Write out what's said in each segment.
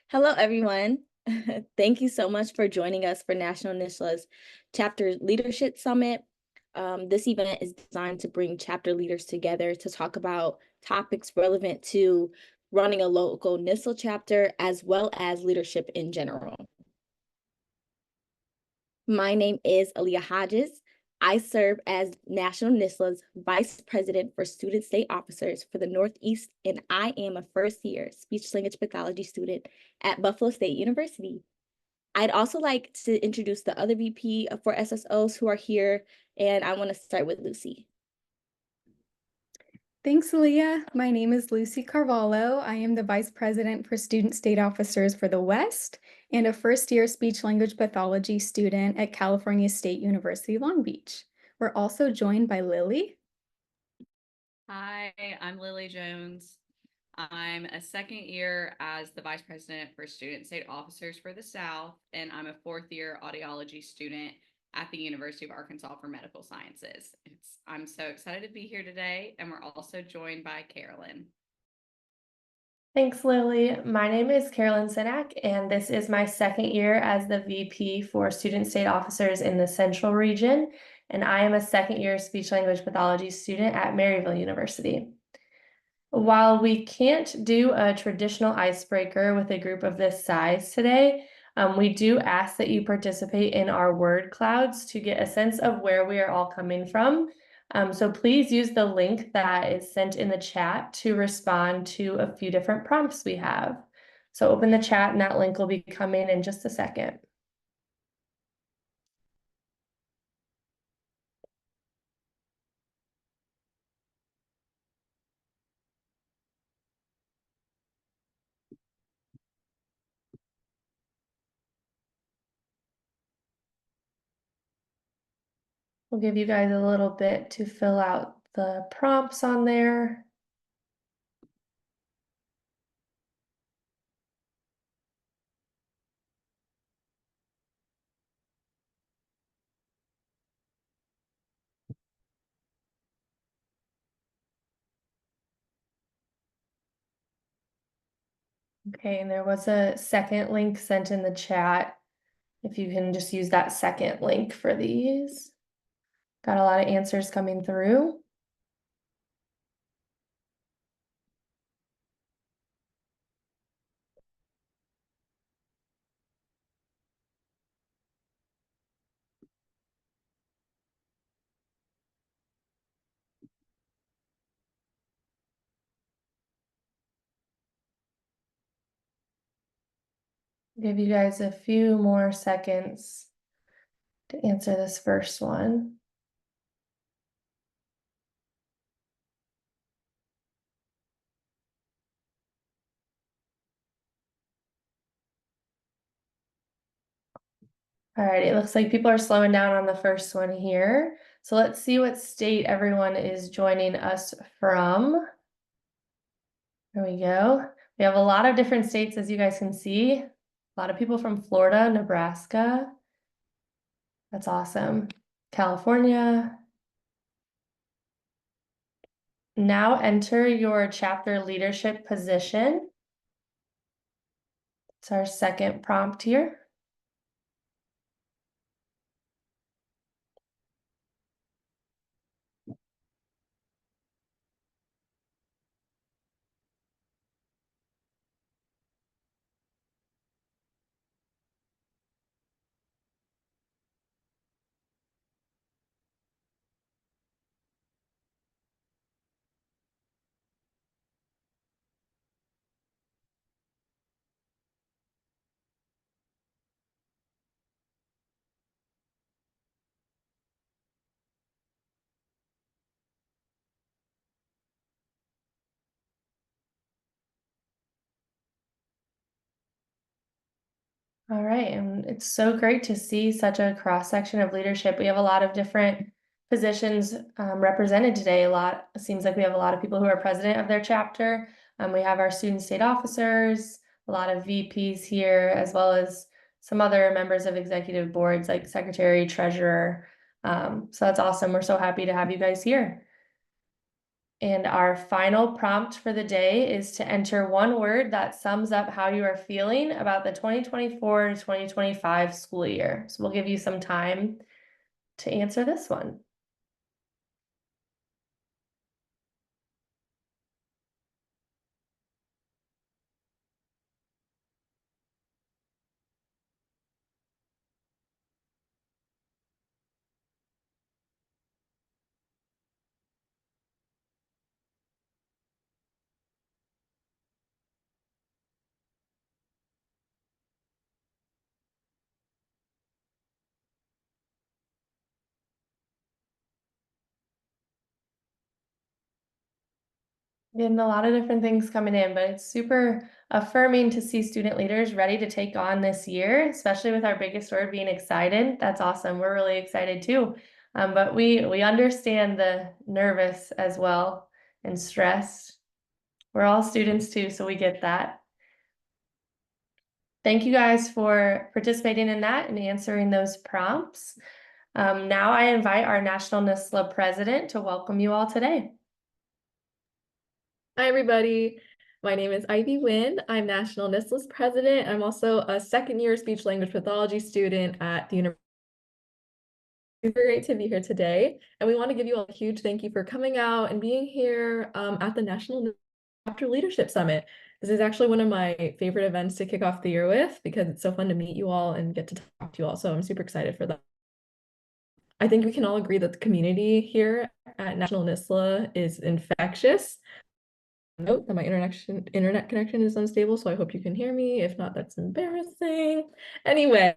Hello, everyone. Thank you so much for joining us for National NSSLHA's Chapter Leadership Summit. This event is designed to bring chapter leaders together to talk about topics relevant to running a local NSSLHA chapter as well as leadership in general. My name is Aaliyah Hodges. I serve as National NSSLHA's Vice President for Student State Officers for the Northeast, and I am a first-year speech-language pathology student at Buffalo State University. I'd also like to introduce the other VP for SSOs who are here, and I want to start with Lucy. Thanks, Aaliyah. My name is Lucy Carvalho. I am the Vice President for Student State Officers for the West and a first-year speech-language pathology student at California State University, Long Beach. We're also joined by Lily. Hi, I'm Lily Jones. I'm a second year as the Vice President for Student State Officers for the South, and I'm a fourth-year audiology student at the University of Arkansas for Medical Sciences. I'm so excited to be here today, and we're also joined by Carolyn. Thanks, Lily. My name is Carolyn Sinak, and this is my second year as the VP for Student State Officers in the Central Region, and I am a second-year speech-language pathology student at Maryville University. While we can't do a traditional icebreaker with a group of this size today, we do ask that you participate in our word clouds to get a sense of where we are all coming from. So please use the link that is sent in the chat to respond to a few different prompts we have. So open the chat and that link will be coming in just a second. We'll give you guys a little bit to fill out the prompts on there. Okay, and there was a second link sent in the chat. If you can just use that second link for these. Got a lot of answers coming through. Give you guys a few more seconds to answer this first one. All right, it looks like people are slowing down on the first one here. So let's see what state everyone is joining us from. There we go. We have a lot of different states, as you guys can see. A lot of people from Florida, Nebraska. That's awesome. California. Now enter your chapter leadership position. It's our second prompt here. All right, and it's so great to see such a cross-section of leadership. We have a lot of different positions represented today. It seems like we have a lot of people who are president of their chapter. We have our student state officers, a lot of VPs here, as well as some other members of executive boards like secretary, treasurer. So that's awesome. We're so happy to have you guys here. And our final prompt for the day is to enter one word that sums up how you are feeling about the 2024 to 2025 school year. So we'll give you some time to answer this one. Getting a lot of different things coming in, but it's super affirming to see student leaders ready to take on this year, especially with our biggest word being excited. That's awesome. We're really excited too. But we understand the nervous as well and stressed. We're all students too, so we get that. Thank you guys for participating in that and answering those prompts. Now I invite our National NSSLHA president to welcome you all today. Hi, everybody. My name is Ivy Nguyen. I'm National NSSLHA's president. I'm also a second-year speech-language pathology student at the University. Super great to be here today. And we want to give you all a huge thank you for coming out and being here at the National Chapter Leadership Summit. This is actually one of my favorite events to kick off the year with because it's so fun to meet you all and get to talk to you all. So I'm super excited for that. I think we can all agree that the community here at National NSSLHA is infectious. Note that my internet connection is unstable, so I hope you can hear me. If not, that's embarrassing. Anyway,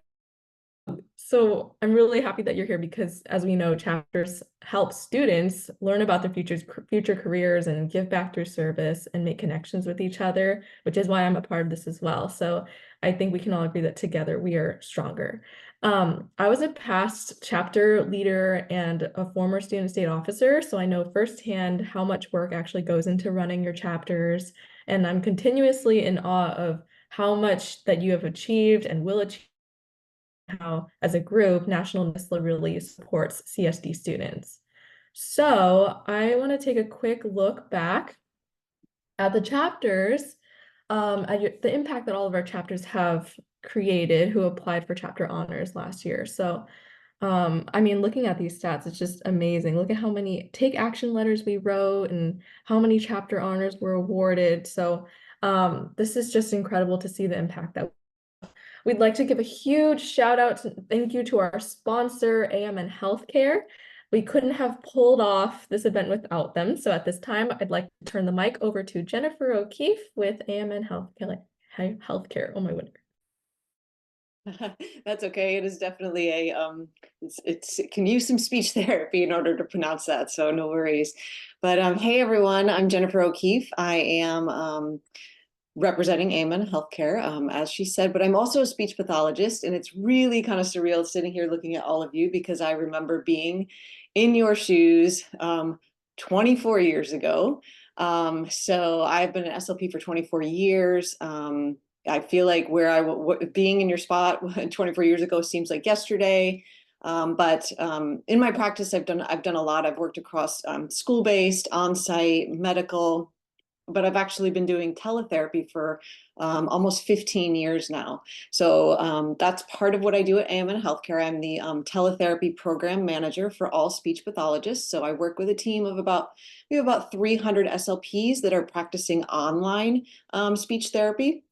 so I'm really happy that you're here because, as we know, chapters help students learn about their future careers and give back through service and make connections with each other, which is why I'm a part of this as well. So I think we can all agree that together we are stronger. I was a past chapter leader and a former student state officer, so I know firsthand how much work actually goes into running your chapters, and I'm continuously in awe of how much that you have achieved and will achieve, how as a group, National NSSLHA really supports CSD students. So I want to take a quick look back at the chapters, the impact that all of our chapters have created who applied for chapter honors last year. So I mean, looking at these stats, it's just amazing. Look at how many take action letters we wrote and how many chapter honors were awarded. So this is just incredible to see the impact that we'd like to give a huge shout out to thank you to our sponsor, AMN Healthcare. We couldn't have pulled off this event without them. So at this time, I'd like to turn the mic over to Jennifer O'Keefe with AMN Healthcare. Oh my word. That's okay. It is definitely a it can use some speech therapy in order to pronounce that, so no worries. But hey everyone, I'm Jennifer O'Keefe. I am representing AMN Healthcare, as she said, but I'm also a speech pathologist, and it's really kind of surreal sitting here looking at all of you because I remember being in your shoes 24 years ago. So I've been an SLP for 24 years. I feel like being in your spot 24 years ago seems like yesterday. But in my practice, I've done a lot. I've worked across school-based, on-site, medical, but I've actually been doing teletherapy for almost 15 years now. So that's part of what I do at AMN Healthcare. I'm the teletherapy program manager for all speech pathologists. So I work with a team of we have about 300 SLPs that are practicing online speech therapy.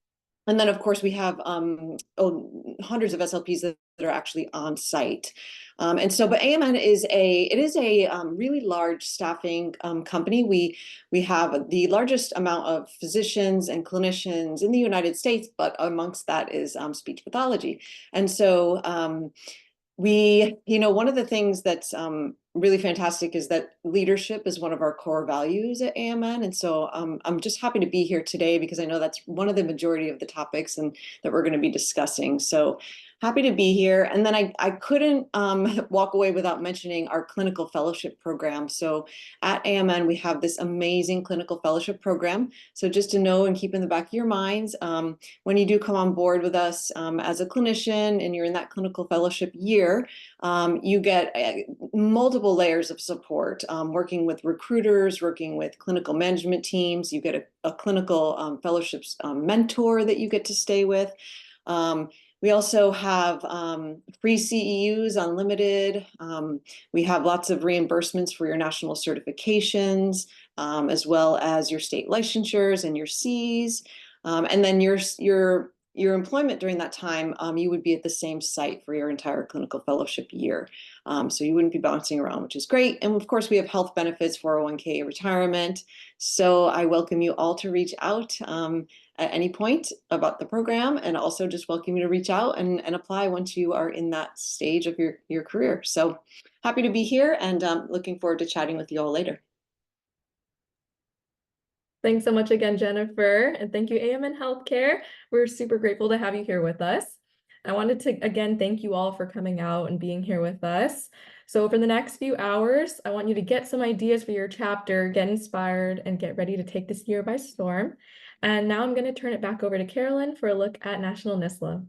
And then, of course, we have hundreds of SLPs that are actually on site. And so, but AMN is a really large staffing company. We have the largest amount of physicians and clinicians in the United States, but amongst that is speech pathology. And so one of the things that's really fantastic is that leadership is one of our core values at AMN. And so I'm just happy to be here today because I know that's one of the majority of the topics and that we're going to be discussing. So happy to be here. And then I couldn't walk away without mentioning our clinical fellowship program. So at AMN, we have this amazing clinical fellowship program. So just to know and keep in the back of your minds, when you do come on board with us as a clinician and you're in that clinical fellowship year, you get multiple multiple layers of support, working with recruiters, working with clinical management teams. You get a clinical fellowships mentor that you get to stay with. We also have free CEUs, unlimited. We have lots of reimbursements for your national certifications, as well as your state licensures and your Cs. And then your employment during that time, you would be at the same site for your entire clinical fellowship year. So you wouldn't be bouncing around, which is great. And of course, we have health benefits, 401k, retirement. So I welcome you all to reach out at any point about the program, and also just welcome you to reach out and apply once you are in that stage of your career. So happy to be here, and looking forward to chatting with you all later. Thanks so much again, Jennifer, and thank you, AMN Healthcare. We're super grateful to have you here with us. I wanted to, again, thank you all for coming out and being here with us. So for the next few hours, I want you to get some ideas for your chapter, get inspired, and get ready to take this year by storm. And now I'm going to turn it back over to Carolyn for a look at National NSSLHA.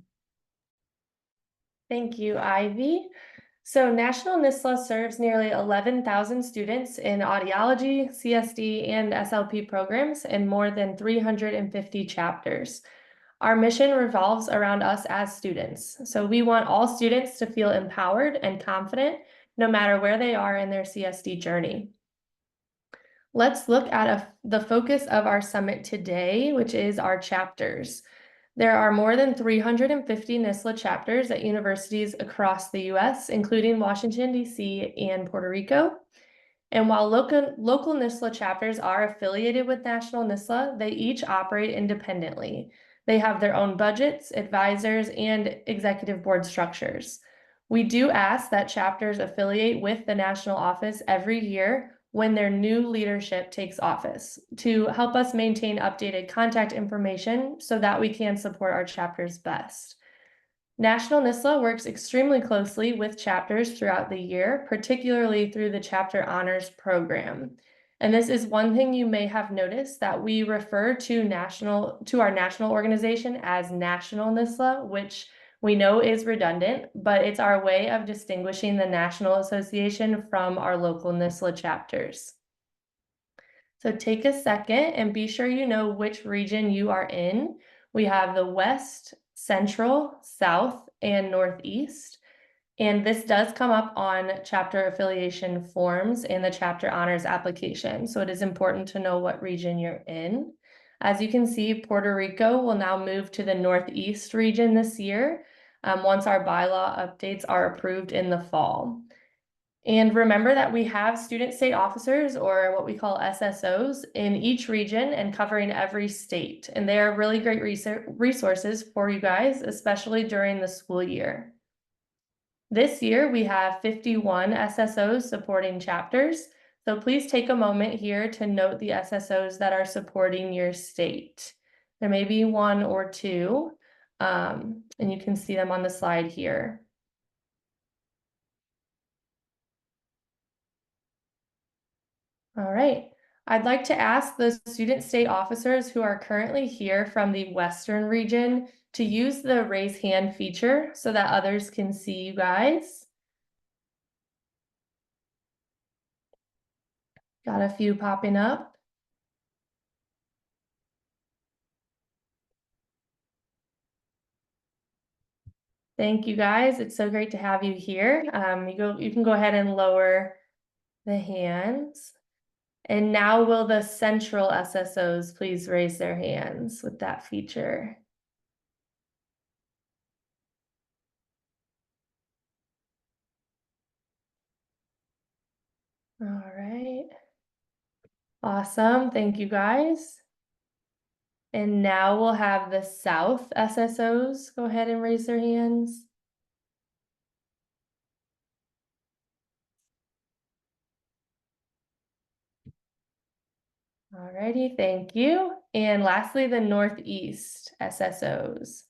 Thank you, Ivy. So National NSSLHA serves nearly 11,000 students in audiology, CSD, and SLP programs in more than 350 chapters. Our mission revolves around us as students. So we want all students to feel empowered and confident no matter where they are in their CSD journey. Let's look at the focus of our summit today, which is our chapters. There are more than 350 NSSLHA chapters at universities across the US, including Washington, D.C. and Puerto Rico. And while local NSSLHA chapters are affiliated with National NSSLHA, they each operate independently. They have their own budgets, advisors, and executive board structures. We do ask that chapters affiliate with the national office every year when their new leadership takes office to help us maintain updated contact information so that we can support our chapters best. National NSSLHA works extremely closely with chapters throughout the year, particularly through the Chapter Honors Program. And this is one thing you may have noticed, that we refer to our national organization as National NSSLHA, which we know is redundant, but it's our way of distinguishing the National Association from our local NSSLHA chapters. So take a second and be sure you know which region you are in. We have the West, Central, South, and Northeast. And this does come up on chapter affiliation forms and the chapter honors application. So it is important to know what region you're in. As you can see, Puerto Rico will now move to the Northeast region this year, once our bylaw updates are approved in the fall. And remember that we have student state officers, or what we call SSOs, in each region and covering every state. And they are really great resources for you guys, especially during the school year. This year, we have 51 SSOs supporting chapters. So please take a moment here to note the SSOs that are supporting your state. There may be one or two, and you can see them on the slide here. All right. I'd like to ask the student state officers who are currently here from the Western region to use the raise hand feature so that others can see you guys. Got a few popping up. Thank you guys. It's so great to have you here. You can go ahead and lower the hands. And now will the central SSOs please raise their hands with that feature? All right. Awesome. Thank you guys. And now we'll have the South SSOs go ahead and raise their hands. Alrighty, thank you. And lastly, the Northeast SSOs.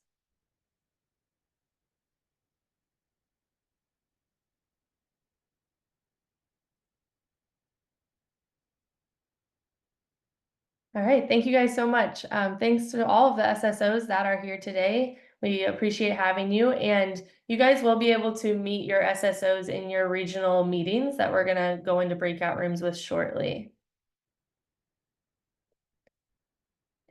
All right, thank you guys so much. Thanks to all of the SSOs that are here today. We appreciate having you, and you guys will be able to meet your SSOs in your regional meetings that we're gonna go into breakout rooms with shortly.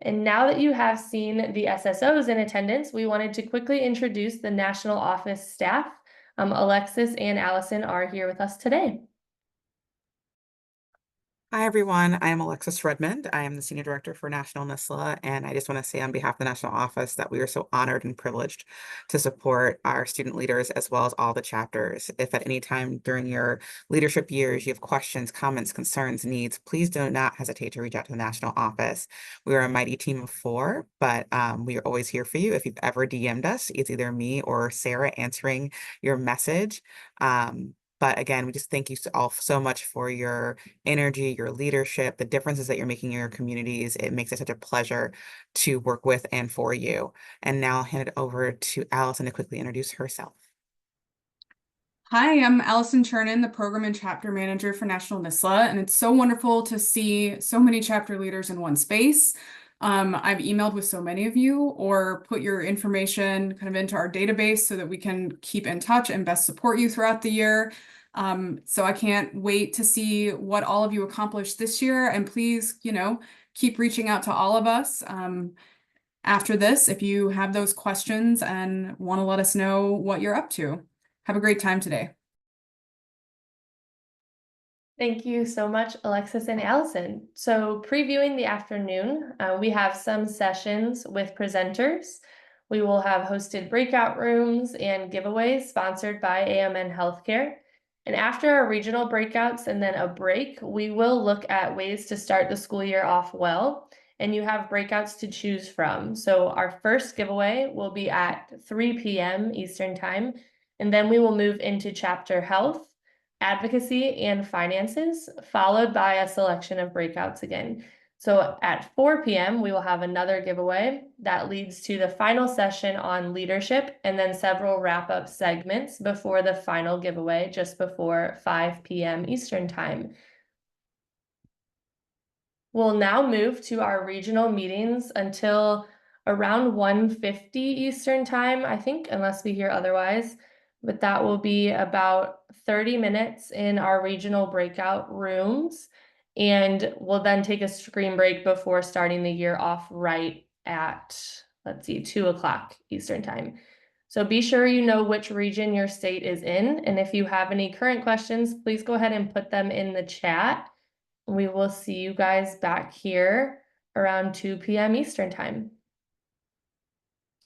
And now that you have seen the SSOs in attendance, we wanted to quickly introduce the national office staff. Alexis and Allison are here with us today. Hi, everyone. I am Alexis Redmond. I am the Senior Director for National NSSLHA, and I just want to say on behalf of the National Office that we are so honored and privileged to support our student leaders as well as all the chapters. If at any time during your leadership years you have questions, comments, concerns, needs, please do not hesitate to reach out to the National Office. We are a mighty team of 4, but we are always here for you. If you've ever DM'd us, it's either me or Sarah answering your message. But again, we just thank you all so much for your energy, your leadership, the differences that you're making in your communities. It makes it such a pleasure to work with and for you. And now I'll hand it over to Allison to quickly introduce herself. Hi, I'm Allison Chernin, the Program and Chapter Manager for National NSSLHA, and it's so wonderful to see so many chapter leaders in one space. I've emailed with so many of you or put your information kind of into our database so that we can keep in touch and best support you throughout the year. So I can't wait to see what all of you accomplish this year, and please, keep reaching out to all of us. After this, if you have those questions and want to let us know what you're up to. Have a great time today. Thank you so much, Alexis and Allison. So previewing the afternoon, we have some sessions with presenters. We will have hosted breakout rooms and giveaways sponsored by AMN Healthcare. And after our regional breakouts and then a break, we will look at ways to start the school year off well. And you have breakouts to choose from. So our first giveaway will be at 3 p.m. Eastern Time. And then we will move into chapter health, advocacy, and finances, followed by a selection of breakouts again. So at 4 p.m., we will have another giveaway that leads to the final session on leadership and then several wrap-up segments before the final giveaway just before 5 p.m. Eastern Time. We'll now move to our regional meetings until around 1:50 Eastern Time, I think, unless we hear otherwise. But that will be about 30 minutes in our regional breakout rooms. And we'll then take a screen break before starting the year off right at, 2 o'clock Eastern Time. So be sure you know which region your state is in. And if you have any current questions, please go ahead and put them in the chat. We will see you guys back here around 2 p.m. Eastern Time.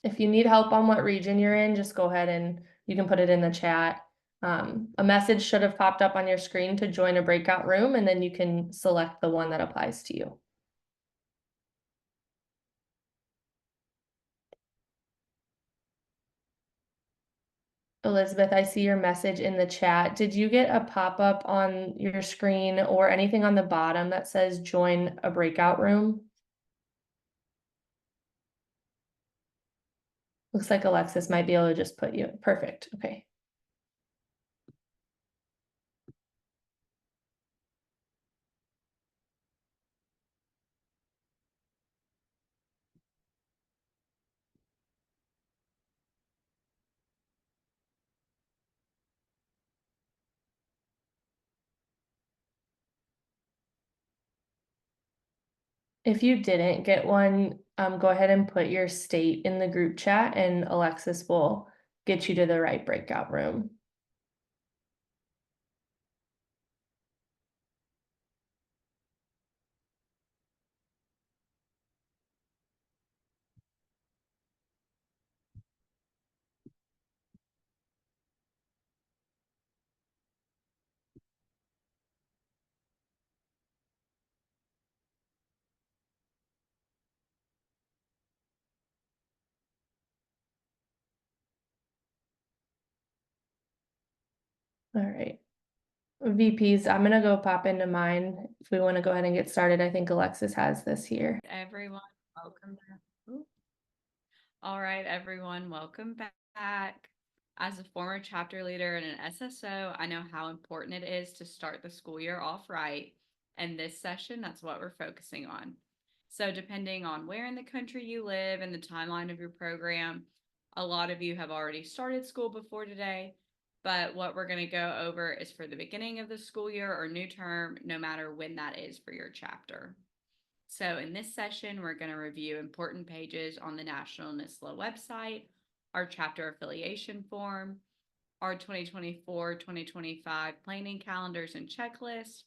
If you need help on what region you're in, just go ahead and you can put it in the chat. A message should have popped up on your screen to join a breakout room, and then you can select the one that applies to you. Elizabeth, I see your message in the chat. Did you get a pop-up on your screen or anything on the bottom that says join a breakout room? Looks like Alexis might be able to just put you. Perfect. Okay. If you didn't get one, go ahead and put your state in the group chat and Alexis will get you to the right breakout room. All right. VPs, I'm gonna go pop into mine. If we want to go ahead and get started, I think Alexis has this here. Everyone, welcome back. Ooh. All right, everyone, welcome back. As a former chapter leader and an SSO, I know how important it is to start the school year off right. And this session, that's what we're focusing on. So depending on where in the country you live and the timeline of your program, A lot of you have already started school before today, but what we're going to go over is for the beginning of the school year or new term, no matter when that is for your chapter. So in this session, we're going to review important pages on the National NSSLHA website, our chapter affiliation form, our 2024-2025 planning calendars and checklists,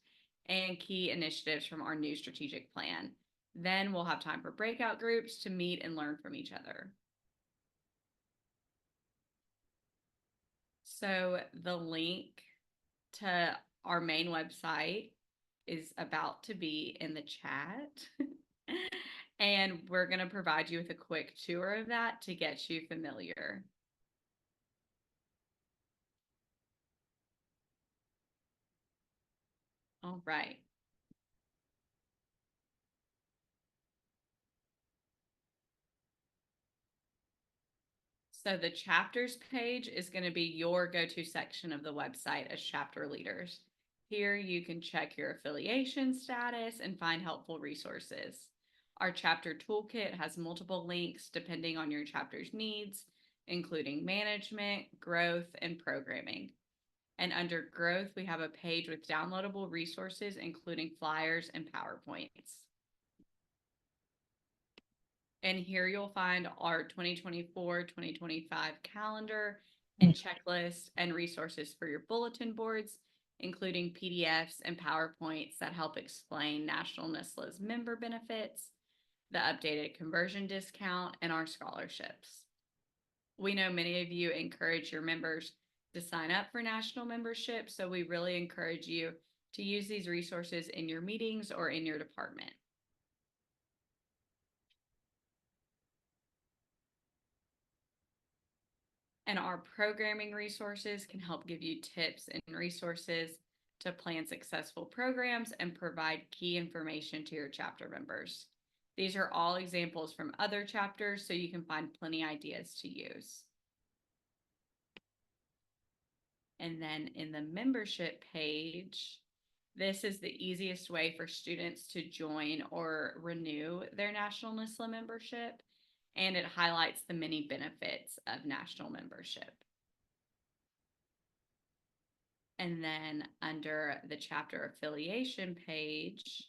and key initiatives from our new strategic plan. Then we'll have time for breakout groups to meet and learn from each other. So the link to our main website is about to be in the chat. And we're going to provide you with a quick tour of that to get you familiar. All right. So the chapters page is going to be your go-to section of the website as chapter leaders. Here you can check your affiliation status and find helpful resources. Our chapter toolkit has multiple links depending on your chapter's needs, including management, growth, and programming. And under growth, we have a page with downloadable resources, including flyers and PowerPoints. And here you'll find our 2024-2025 calendar and checklist and resources for your bulletin boards, including PDFs and PowerPoints that help explain National NSSLHA's member benefits, the updated conversion discount, and our scholarships. We know many of you encourage your members to sign up for national membership, so we really encourage you to use these resources in your meetings or in your department. And our programming resources can help give you tips and resources to plan successful programs and provide key information to your chapter members. These are all examples from other chapters, so you can find plenty of ideas to use. And then in the membership page, this is the easiest way for students to join or renew their National NSSLHA membership, and it highlights the many benefits of national membership. And then under the chapter affiliation page,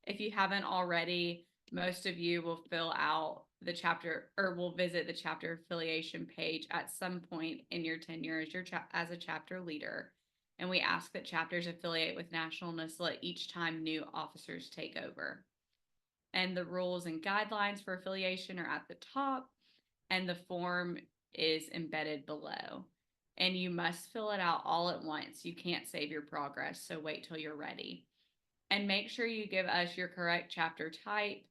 if you haven't already, most of you will fill out the chapter or will visit the chapter affiliation page at some point in your tenure as a chapter leader. And we ask that chapters affiliate with National NSSLHA each time new officers take over. And the rules and guidelines for affiliation are at the top, and the form is embedded below. And you must fill it out all at once. You can't save your progress, so wait till you're ready. And make sure you give us your correct chapter type: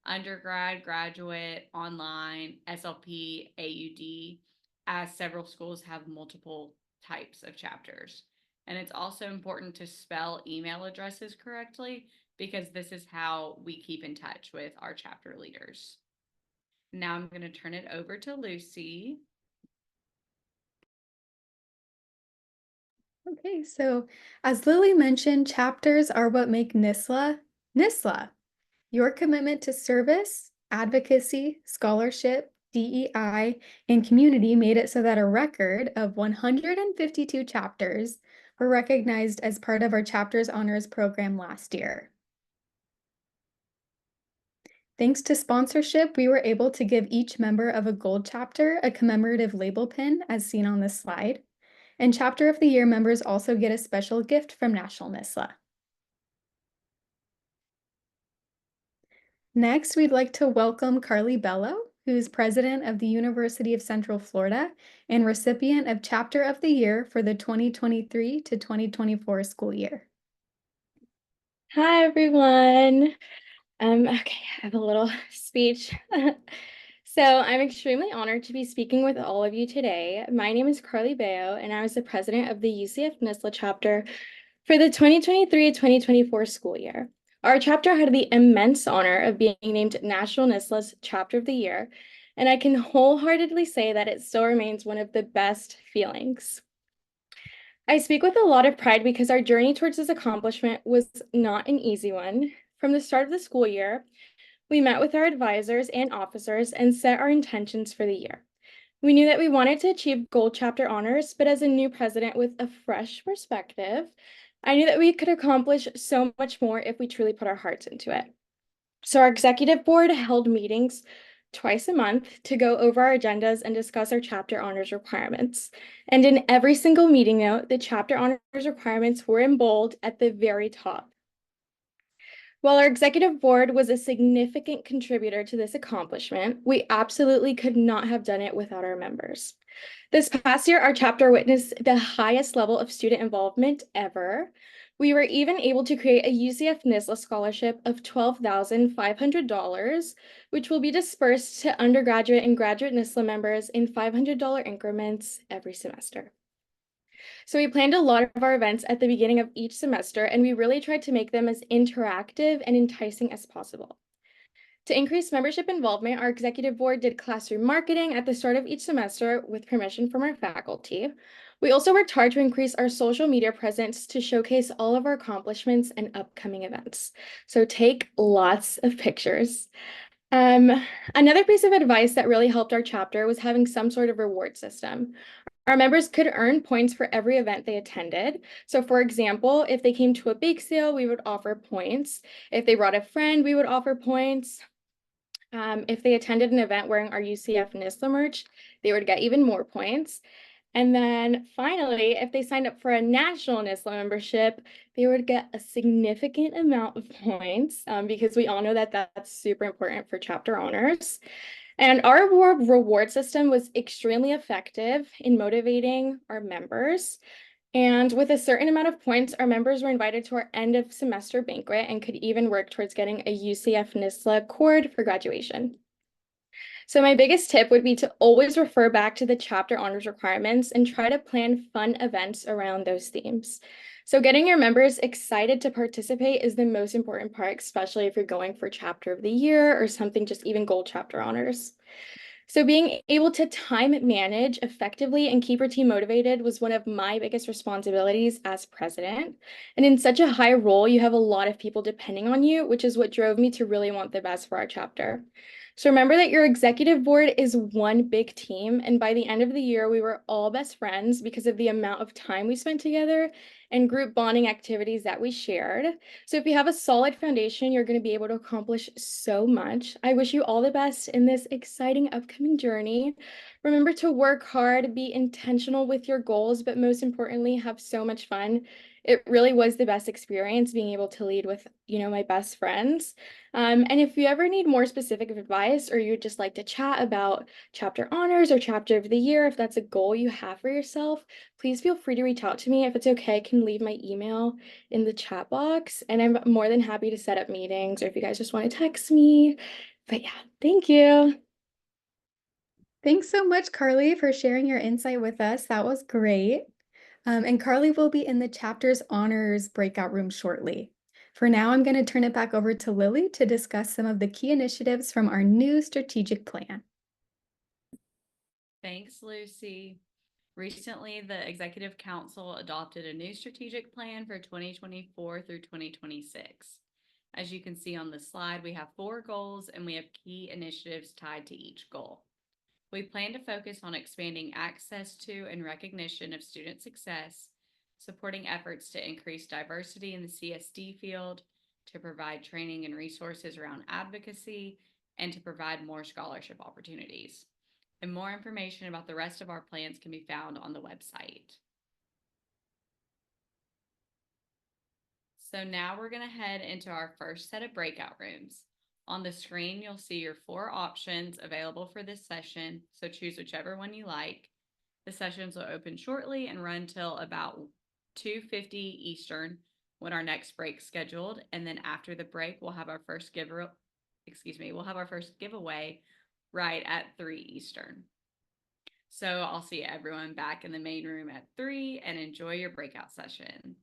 undergrad, graduate, online, SLP, AUD, as several schools have multiple types of chapters. And it's also important to spell email addresses correctly, because this is how we keep in touch with our chapter leaders. Now I'm going to turn it over to Lucy. Okay, so as Lily mentioned, chapters are what make NSSLHA NSSLHA. Your commitment to service, advocacy, scholarship, DEI, and community made it so that a record of 152 chapters were recognized as part of our Chapters Honors program last year. Thanks to sponsorship, we were able to give each member of a gold chapter a commemorative label pin, as seen on this slide. And Chapter of the Year members also get a special gift from National NSSLHA. Next, we'd like to welcome Carly Bello, who's president of the University of Central Florida and recipient of Chapter of the Year for the 2023 to 2024 school year. Hi, everyone. Okay, I have a little speech. So I'm extremely honored to be speaking with all of you today. My name is Carly Bello, and I was the president of the UCF NSSLHA chapter for the 2023-2024 school year. Our chapter had the immense honor of being named National NSSLHA's Chapter of the Year, and I can wholeheartedly say that it still remains one of the best feelings. I speak with a lot of pride because our journey towards this accomplishment was not an easy one. From the start of the school year, we met with our advisors and officers and set our intentions for the year. We knew that we wanted to achieve gold chapter honors, but as a new president with a fresh perspective, I knew that we could accomplish so much more if we truly put our hearts into it. So our executive board held meetings twice a month to go over our agendas and discuss our chapter honors requirements. And in every single meeting note, the chapter honors requirements were in bold at the very top. While our executive board was a significant contributor to this accomplishment, we absolutely could not have done it without our members. This past year, our chapter witnessed the highest level of student involvement ever. We were even able to create a UCF NSSLHA scholarship of $12,500, which will be dispersed to undergraduate and graduate NSSLHA members in $500 increments every semester. So we planned a lot of our events at the beginning of each semester, and we really tried to make them as interactive and enticing as possible. To increase membership involvement, our executive board did classroom marketing at the start of each semester with permission from our faculty. We also worked hard to increase our social media presence to showcase all of our accomplishments and upcoming events. So take lots of pictures. Another piece of advice that really helped our chapter was having some sort of reward system. Our members could earn points for every event they attended. So for example, if they came to a bake sale, we would offer points. If they brought a friend, we would offer points. If they attended an event wearing our UCF NSSLHA merch, they would get even more points. And then finally, if they signed up for a national NSSLHA membership, they would get a significant amount of points because we all know that that's super important for chapter honors. And our reward system was extremely effective in motivating our members. And with a certain amount of points, our members were invited to our end of semester banquet and could even work towards getting a UCF NSSLHA cord for graduation. So my biggest tip would be to always refer back to the chapter honors requirements and try to plan fun events around those themes. So getting your members excited to participate is the most important part, especially if you're going for chapter of the year or something just even gold chapter honors. So being able to time manage effectively and keep your team motivated was one of my biggest responsibilities as president. And in such a high role, you have a lot of people depending on you, which is what drove me to really want the best for our chapter. So remember that your executive board is one big team, and by the end of the year, we were all best friends because of the amount of time we spent together and group bonding activities that we shared. So if you have a solid foundation, you're going to be able to accomplish so much. I wish you all the best in this exciting upcoming journey. Remember to work hard, be intentional with your goals, but most importantly, have so much fun. It really was the best experience being able to lead with, my best friends. And if you ever need more specific advice or you'd just like to chat about chapter honors or chapter of the year, if that's a goal you have for yourself, please feel free to reach out to me. If it's okay, I can leave my email in the chat box, and I'm more than happy to set up meetings or if you guys just want to text me. But yeah, thank you. Thanks so much, Carly, for sharing your insight with us. That was great. And Carly will be in the chapter's honors breakout room shortly. For now, I'm going to turn it back over to Lily to discuss some of the key initiatives from our new strategic plan. Thanks, Lucy. Recently, the Executive Council adopted a new strategic plan for 2024 through 2026. As you can see on the slide, we have 4 goals and we have key initiatives tied to each goal. We plan to focus on expanding access to and recognition of student success, supporting efforts to increase diversity in the CSD field, to provide training and resources around advocacy, and to provide more scholarship opportunities. And more information about the rest of our plans can be found on the website. So now we're going to head into our first set of breakout rooms. On the screen, you'll see your 4 options available for this session, so choose whichever one you like. The sessions will open shortly and run till about 2:50 Eastern when our next break scheduled, and then after the break, we'll have our first giveaway right at 3 Eastern. So I'll see everyone back in the main room at 3 and enjoy your breakout session.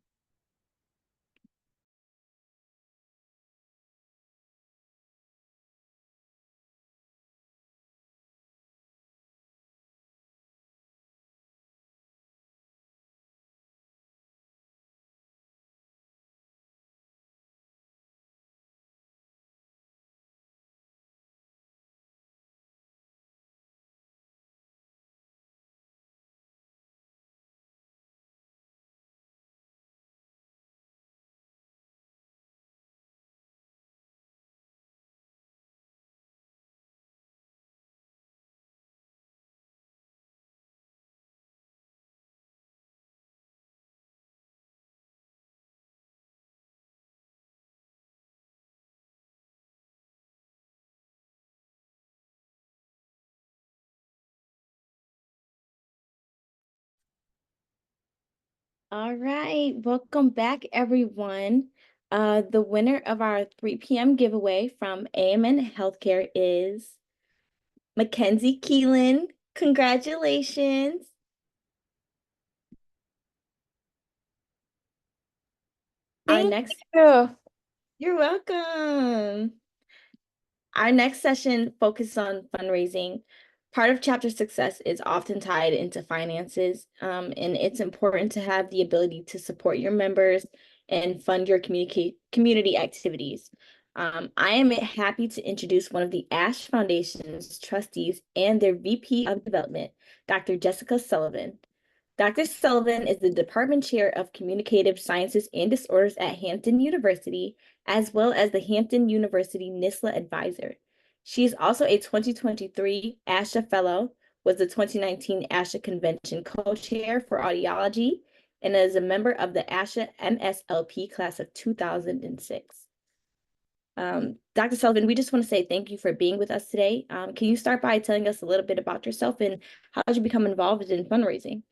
All right, welcome back, everyone. The winner of our 3 p.m. giveaway from AMN Healthcare is Mackenzie Keelan. Congratulations. Thank you. You're welcome. Our next session focuses on fundraising. Part of chapter success is often tied into finances, and it's important to have the ability to support your members and fund your community activities. I am happy to introduce one of the ASH Foundation's trustees and their VP of Development, Dr. Jessica Sullivan. Dr. Sullivan is the Department Chair of Communicative Sciences and Disorders at Hampton University, as well as the Hampton University NSSLHA Advisor. She is also a 2023 ASHA Fellow, was the 2019 ASHA Convention Co-Chair for Audiology, and is a member of the ASHA MSLP class of 2006. Dr. Sullivan, we just want to say thank you for being with us today. Can you start by telling us a little bit about yourself and how did you become involved in fundraising?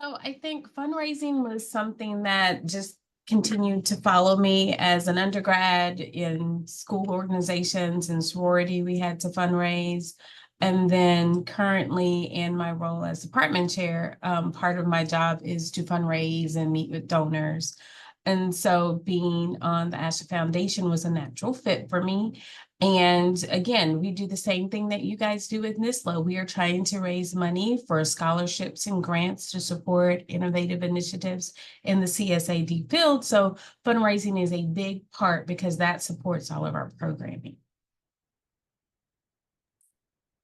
So I think fundraising was something that just continued to follow me as an undergrad in school organizations and sorority. We had to fundraise. And then currently in my role as department chair, part of my job is to fundraise and meet with donors. And so being on the ASHA Foundation was a natural fit for me. And again, we do the same thing that you guys do with NSSLHA. We are trying to raise money for scholarships and grants to support innovative initiatives in the CSAD field. So fundraising is a big part because that supports all of our programming.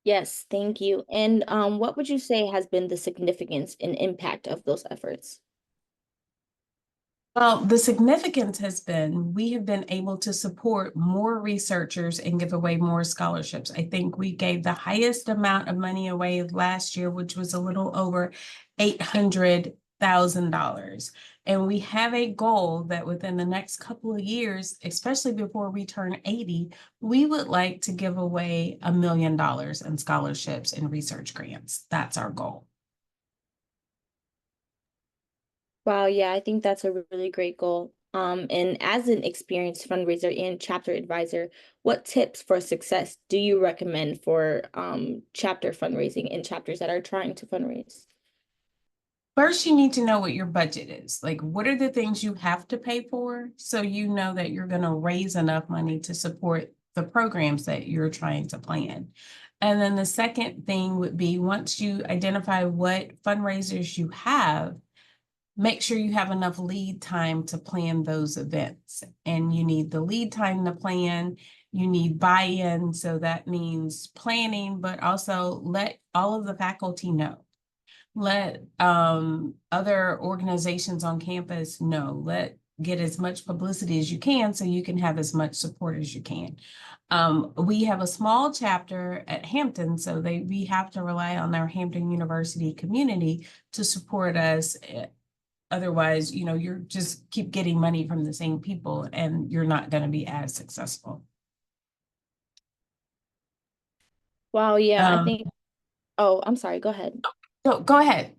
Yes, thank you. And what would you say has been the significance and impact of those efforts? Well, the significance has been we have been able to support more researchers and give away more scholarships. I think we gave the highest amount of money away last year, which was a little over $800,000. And we have a goal that within the next couple of years, especially before we turn 80, we would like to give away $1 million in scholarships and research grants. That's our goal. Wow, yeah, I think that's a really great goal. And as an experienced fundraiser and chapter advisor, what tips for success do you recommend for chapter fundraising in chapters that are trying to fundraise? First, you need to know what your budget is. Like, what are the things you have to pay for so you know that you're going to raise enough money to support the programs that you're trying to plan. And then the second thing would be once you identify what fundraisers you have, make sure you have enough lead time to plan those events. And you need the lead time to plan, you need buy-in. So that means planning, but also let all of the faculty know. Let other organizations on campus know. Get as much publicity as you can so you can have as much support as you can. We have a small chapter at Hampton, so we have to rely on our Hampton University community to support us. Otherwise, you're just keep getting money from the same people and you're not going to be as successful. Wow, yeah, I think, oh, I'm sorry, go ahead. No, go ahead.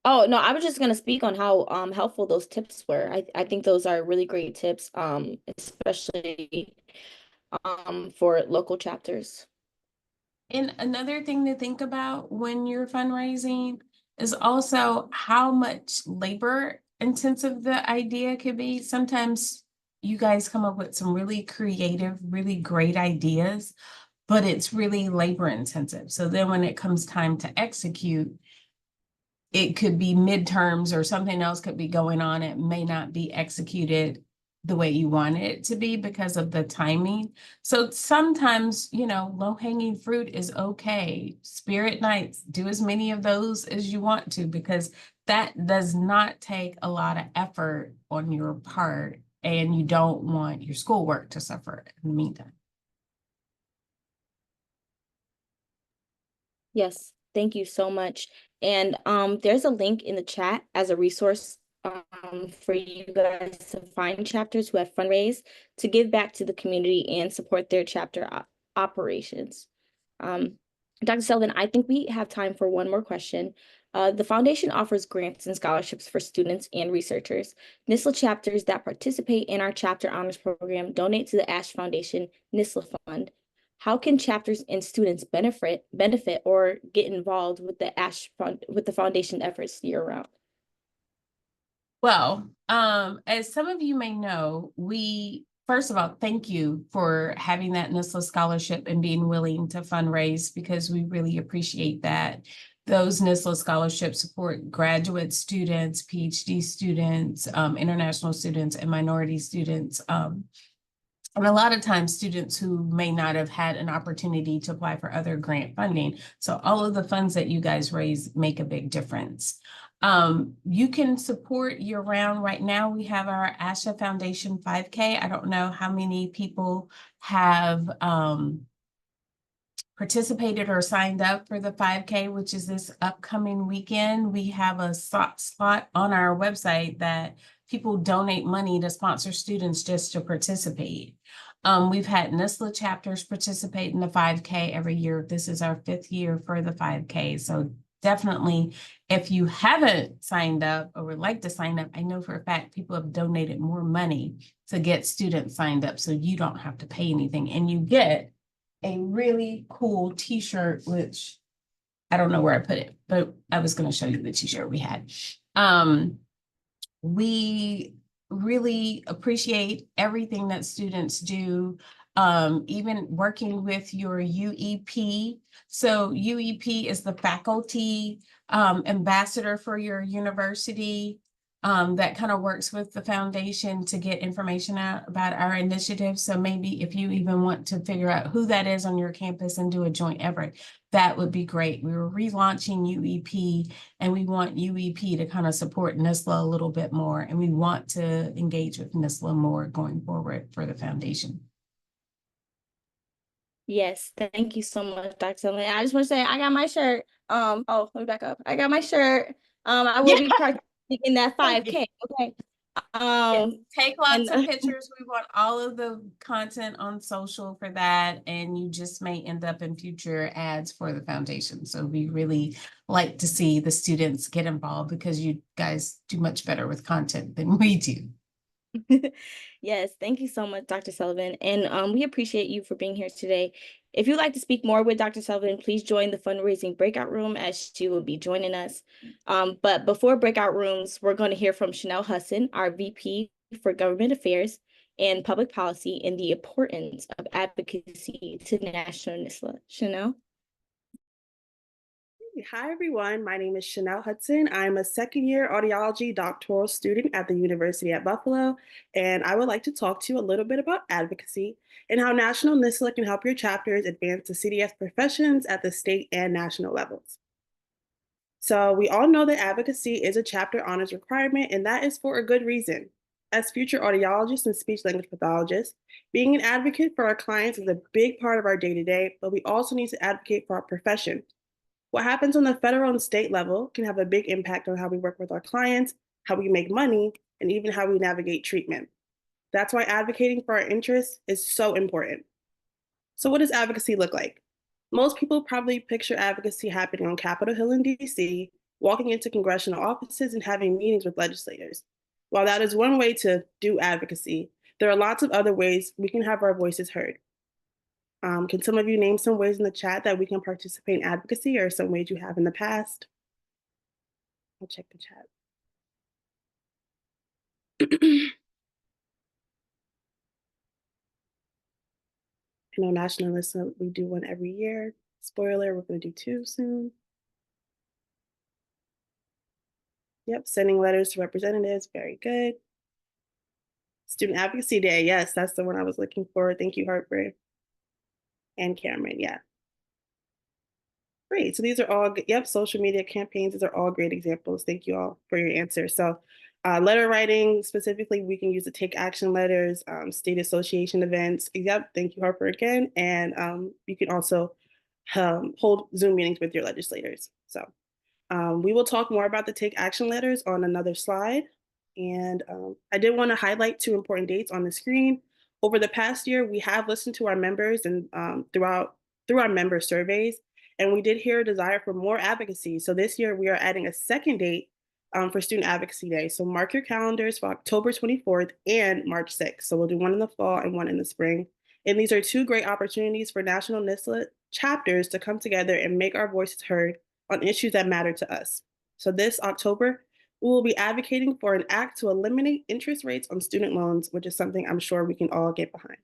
Oh, no, I was just gonna speak on how helpful those tips were. I think those are really great tips, especially for local chapters. And another thing to think about when you're fundraising is also how much labor intensive the idea could be. Sometimes you guys come up with some really creative, really great ideas, but it's really labor intensive. So then when it comes time to execute, it could be midterms or something else could be going on. It may not be executed the way you want it to be because of the timing. So sometimes, low-hanging fruit is okay. Spirit nights, do as many of those as you want to, because that does not take a lot of effort on your part, and you don't want your schoolwork to suffer in the meantime. Yes, thank you so much. And there's a link in the chat as a resource for you guys to find chapters who have fundraised to give back to the community and support their chapter operations. Dr. Sullivan, I think we have time for one more question. The foundation offers grants and scholarships for students and researchers. NSSLHA chapters that participate in our chapter honors program donate to the ASH Foundation NSSLHA Fund. How can chapters and students benefit or get involved with the ASH Fund with the foundation efforts year round? Well, as some of you may know, first of all, thank you for having that NSSLHA scholarship and being willing to fundraise, because we really appreciate that. Those NSSLHA scholarships support graduate students, PhD students, international students, and minority students. And a lot of times students who may not have had an opportunity to apply for other grant funding. So all of the funds that you guys raise make a big difference. You can support year round. Right now, we have our ASHA Foundation 5K. I don't know how many people have participated or signed up for the 5K, which is this upcoming weekend. We have a slot on our website that people donate money to sponsor students just to participate. We've had NSSLHA chapters participate in the 5K every year. This is our 5th year for the 5K. So definitely, if you haven't signed up or would like to sign up, I know for a fact people have donated more money to get students signed up, so you don't have to pay anything, and you get a really cool t-shirt, which I don't know where I put it, but I was going to show you the t-shirt we had. We really appreciate everything that students do, even working with your UEP. So UEP is the faculty ambassador for your university. That kind of works with the foundation to get information out about our initiative. So maybe if you even want to figure out who that is on your campus and do a joint effort, that would be great. We were relaunching UEP, and we want UEP to kind of support NSSLHA a little bit more, and we want to engage with NSSLHA more going forward for the foundation. Yes, thank you so much, Dr. Sullivan. I just want to say I got my shirt. Let me back up. I got my shirt. I will be participating in that 5K. Okay. Yes. Take lots and of pictures. We want all of the content on social for that, and you just may end up in future ads for the foundation. So we really like to see the students get involved, because you guys do much better with content than we do. Yes, thank you so much, Dr. Sullivan. And we appreciate you for being here today. If you'd like to speak more with Dr. Sullivan, please join the fundraising breakout room, as she will be joining us. But before breakout rooms, we're going to hear from Chanel Hudson, our VP for Government Affairs and Public Policy, and the importance of advocacy to National NSSLHA. Chanel? Hi, everyone. My name is Chanel Hudson. I'm a second-year audiology doctoral student at the University at Buffalo, and I would like to talk to you a little bit about advocacy and how National NSSLHA can help your chapters advance the CDS professions at the state and national levels. So we all know that advocacy is a chapter honors requirement, and that is for a good reason. As future audiologists and speech-language pathologists, being an advocate for our clients is a big part of our day-to-day, but we also need to advocate for our profession. What happens on the federal and state level can have a big impact on how we work with our clients, how we make money, and even how we navigate treatment. That's why advocating for our interests is so important. So what does advocacy look like? Most people probably picture advocacy happening on Capitol Hill in DC, walking into congressional offices and having meetings with legislators. While that is one way to do advocacy, there are lots of other ways we can have our voices heard. Can some of you name some ways in the chat that we can participate in advocacy, or some ways you have in the past? I'll check the chat. I know National NSSLHA, we do one every year. Spoiler, we're going to do 2 soon. Yep, sending letters to representatives, very good. Student Advocacy Day, yes, that's the one I was looking for. Thank you, Harper. And Cameron, yeah. Great, so these are all, yep, social media campaigns, these are all great examples. Thank you all for your answers. So letter writing, specifically, we can use the take action letters, state association events. Yep, thank you, Harper, again. And you can also hold Zoom meetings with your legislators. So we will talk more about the take action letters on another slide. And I did want to highlight 2 important dates on the screen. Over the past year, we have listened to our members and through our member surveys. And we did hear a desire for more advocacy. So this year we are adding a second date for Student Advocacy Day. So mark your calendars for October 24th and March 6th. So we'll do one in the fall and one in the spring. And these are two great opportunities for National NSSLHA chapters to come together and make our voices heard on issues that matter to us. So this October, we will be advocating for an act to eliminate interest rates on student loans, which is something I'm sure we can all get behind.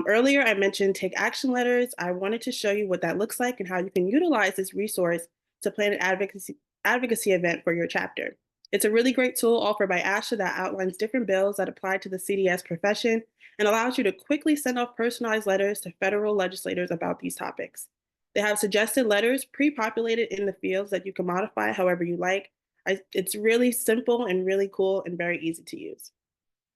Earlier, I mentioned take action letters. I wanted to show you what that looks like and how you can utilize this resource to plan an advocacy event for your chapter. It's a really great tool offered by ASHA that outlines different bills that apply to the CDS profession and allows you to quickly send off personalized letters to federal legislators about these topics. They have suggested letters pre-populated in the fields that you can modify however you like. It's really simple and really cool and very easy to use.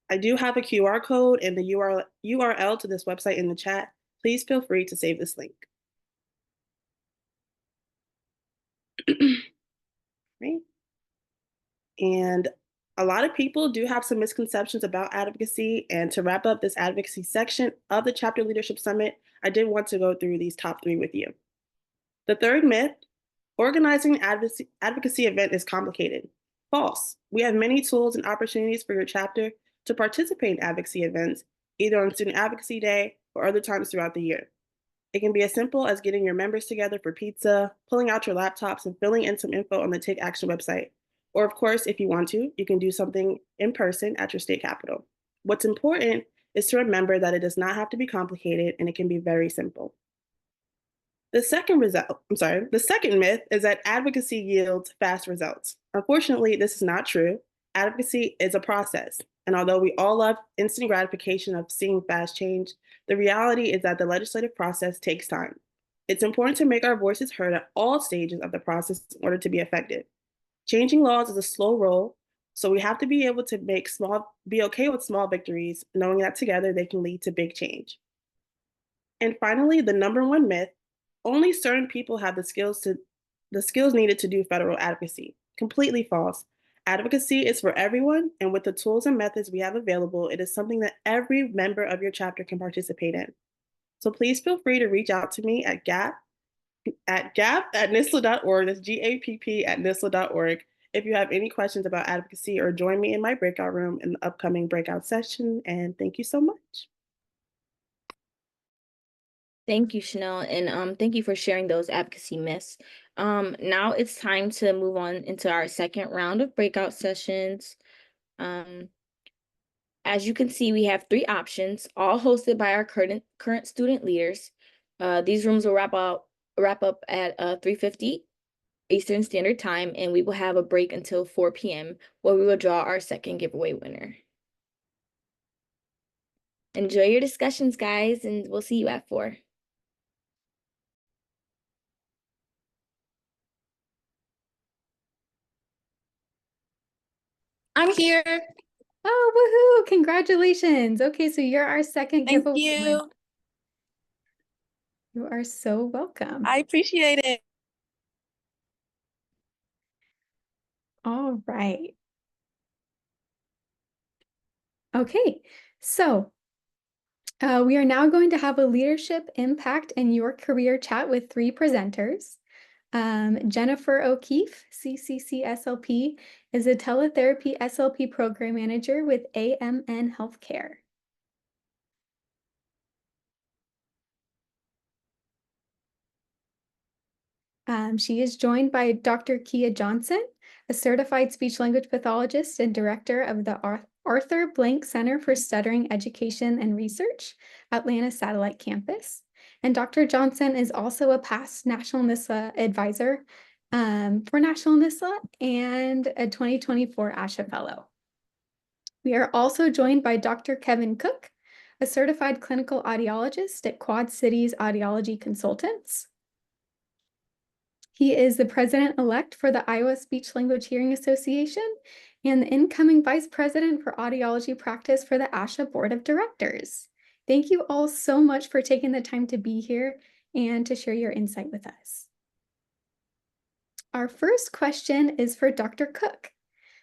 I do have a QR code and the URL to this website in the chat. Please feel free to save this link. Right. And a lot of people do have some misconceptions about advocacy. And to wrap up this advocacy section of the Chapter Leadership Summit, I did want to go through these top 3 with you. The third myth, organizing an advocacy event is complicated. False. We have many tools and opportunities for your chapter to participate in advocacy events, either on Student Advocacy Day or other times throughout the year. It can be as simple as getting your members together for pizza, pulling out your laptops and filling in some info on the Take Action website. Or of course, if you want to, you can do something in person at your state capitol. What's important is to remember that it does not have to be complicated and it can be very simple. The second myth is that advocacy yields fast results. Unfortunately, this is not true. Advocacy is a process. And although we all love instant gratification of seeing fast change, the reality is that the legislative process takes time. It's important to make our voices heard at all stages of the process in order to be effective. Changing laws is a slow roll, so we have to be able to be okay with small victories, knowing that together they can lead to big change. And finally, the number one myth, only certain people have the skills needed to do federal advocacy. Completely false. Advocacy is for everyone, and with the tools and methods we have available, it is something that every member of your chapter can participate in. So please feel free to reach out to me at gap@nsla.org. That's GAPP@nsla.org. If you have any questions about advocacy, or join me in my breakout room in the upcoming breakout session. And thank you so much. Thank you, Chanel, and thank you for sharing those advocacy myths. Now it's time to move on into our second round of breakout sessions. As you can see, we have 3 options, all hosted by our current student leaders. These rooms will wrap up at 3:50 Eastern Standard Time, and we will have a break until 4 p.m. where we will draw our second giveaway winner. Enjoy your discussions, guys, and we'll see you at 4. I'm here. Oh, woohoo! Congratulations. Okay, so you're our second Thank giveaway you. winner. You are so welcome. I appreciate it. All right. Okay, so we are now going to have a leadership impact in your career chat with 3 presenters. Jennifer O'Keefe, CCC SLP, is a teletherapy SLP program manager with AMN Healthcare. She is joined by Dr. Kia Johnson, a certified speech-language pathologist and director of the Arthur Blank Center for Stuttering Education and Research, Atlanta Satellite Campus. And Dr. Johnson is also a past National NSSLHA advisor for National NSSLHA and a 2024 ASHA Fellow. We are also joined by Dr. Kevin Cook, a certified clinical audiologist at Quad Cities Audiology Consultants. He is the president-elect for the Iowa Speech Language Hearing Association and the incoming vice president for audiology practice for the ASHA Board of Directors. Thank you all so much for taking the time to be here and to share your insight with us. Our first question is for Dr. Cook.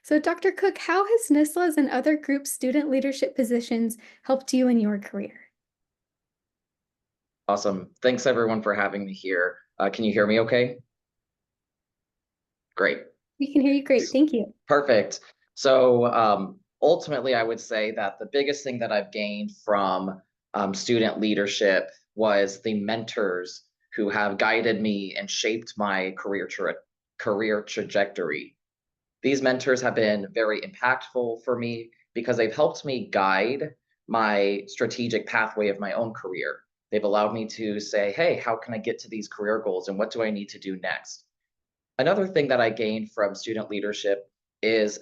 So Dr. Cook, how has NSSLHA's and other group student leadership positions helped you in your career? Awesome. Thanks everyone for having me here. Can you hear me okay? Great. We can hear you great. Thank you. Perfect. So ultimately, I would say that the biggest thing that I've gained from student leadership was the mentors who have guided me and shaped my career trajectory. These mentors have been very impactful for me because they've helped me guide my strategic pathway of my own career. They've allowed me to say, hey, how can I get to these career goals and what do I need to do next? Another thing that I gained from student leadership is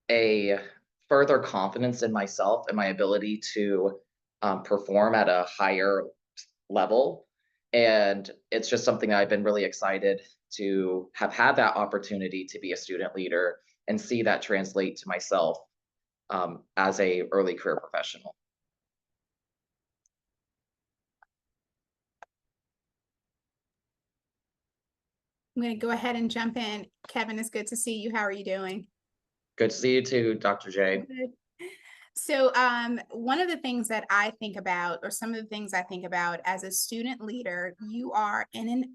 a further confidence in myself and my ability to perform at a higher level. And it's just something that I've been really excited to have had that opportunity to be a student leader and see that translate to myself as a early career professional. I'm going to go ahead and jump in. Kevin, it's good to see you. How are you doing? Good to see you too, Dr. J. Good. So one of the things that I think about, or some of the things I think about as a student leader, you are in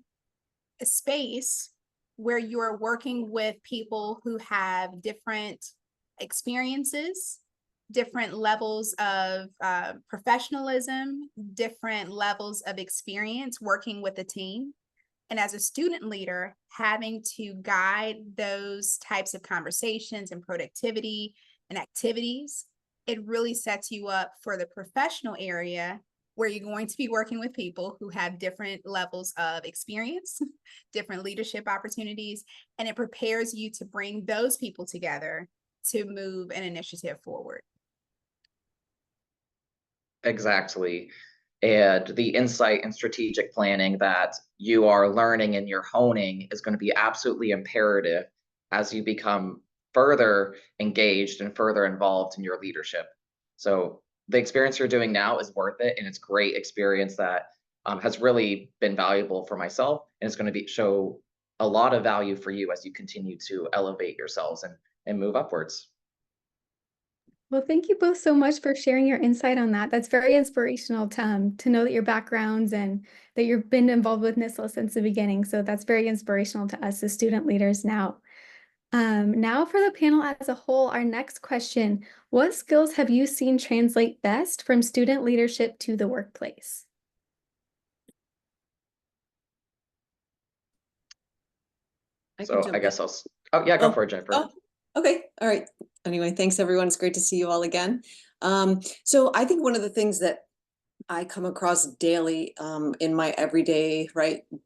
a space where you are working with people who have different experiences, different levels of professionalism, different levels of experience working with a team. And as a student leader, having to guide those types of conversations and productivity and activities, it really sets you up for the professional area where you're going to be working with people who have different levels of experience, different leadership opportunities, and it prepares you to bring those people together to move an initiative forward. Exactly. And the insight and strategic planning that you are learning and you're honing is going to be absolutely imperative as you become further engaged and further involved in your leadership. So the experience you're doing now is worth it, and it's great experience that has really been valuable for myself, and it's going to show a lot of value for you as you continue to elevate yourselves and move upwards. Well, thank you both so much for sharing your insight on that. That's very inspirational to know that your backgrounds and that you've been involved with NSSLHA since the beginning. So that's very inspirational to us as student leaders now. Now for the panel as a whole, our next question, what skills have you seen translate best from student leadership to the workplace? So I guess oh yeah, go for it, Jennifer. Oh, okay. All right. Anyway, thanks everyone. It's great to see you all again. So I think one of the things that I come across daily in my everyday,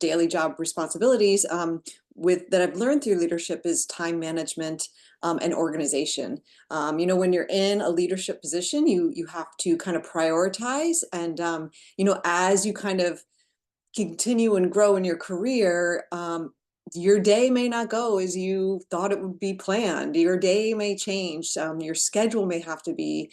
daily job responsibilities that I've learned through leadership is time management and organization. When you're in a leadership position, you have to kind of prioritize, and as you kind of continue and grow in your career, your day may not go as you thought it would be planned. Your day may change. Your schedule may have to be,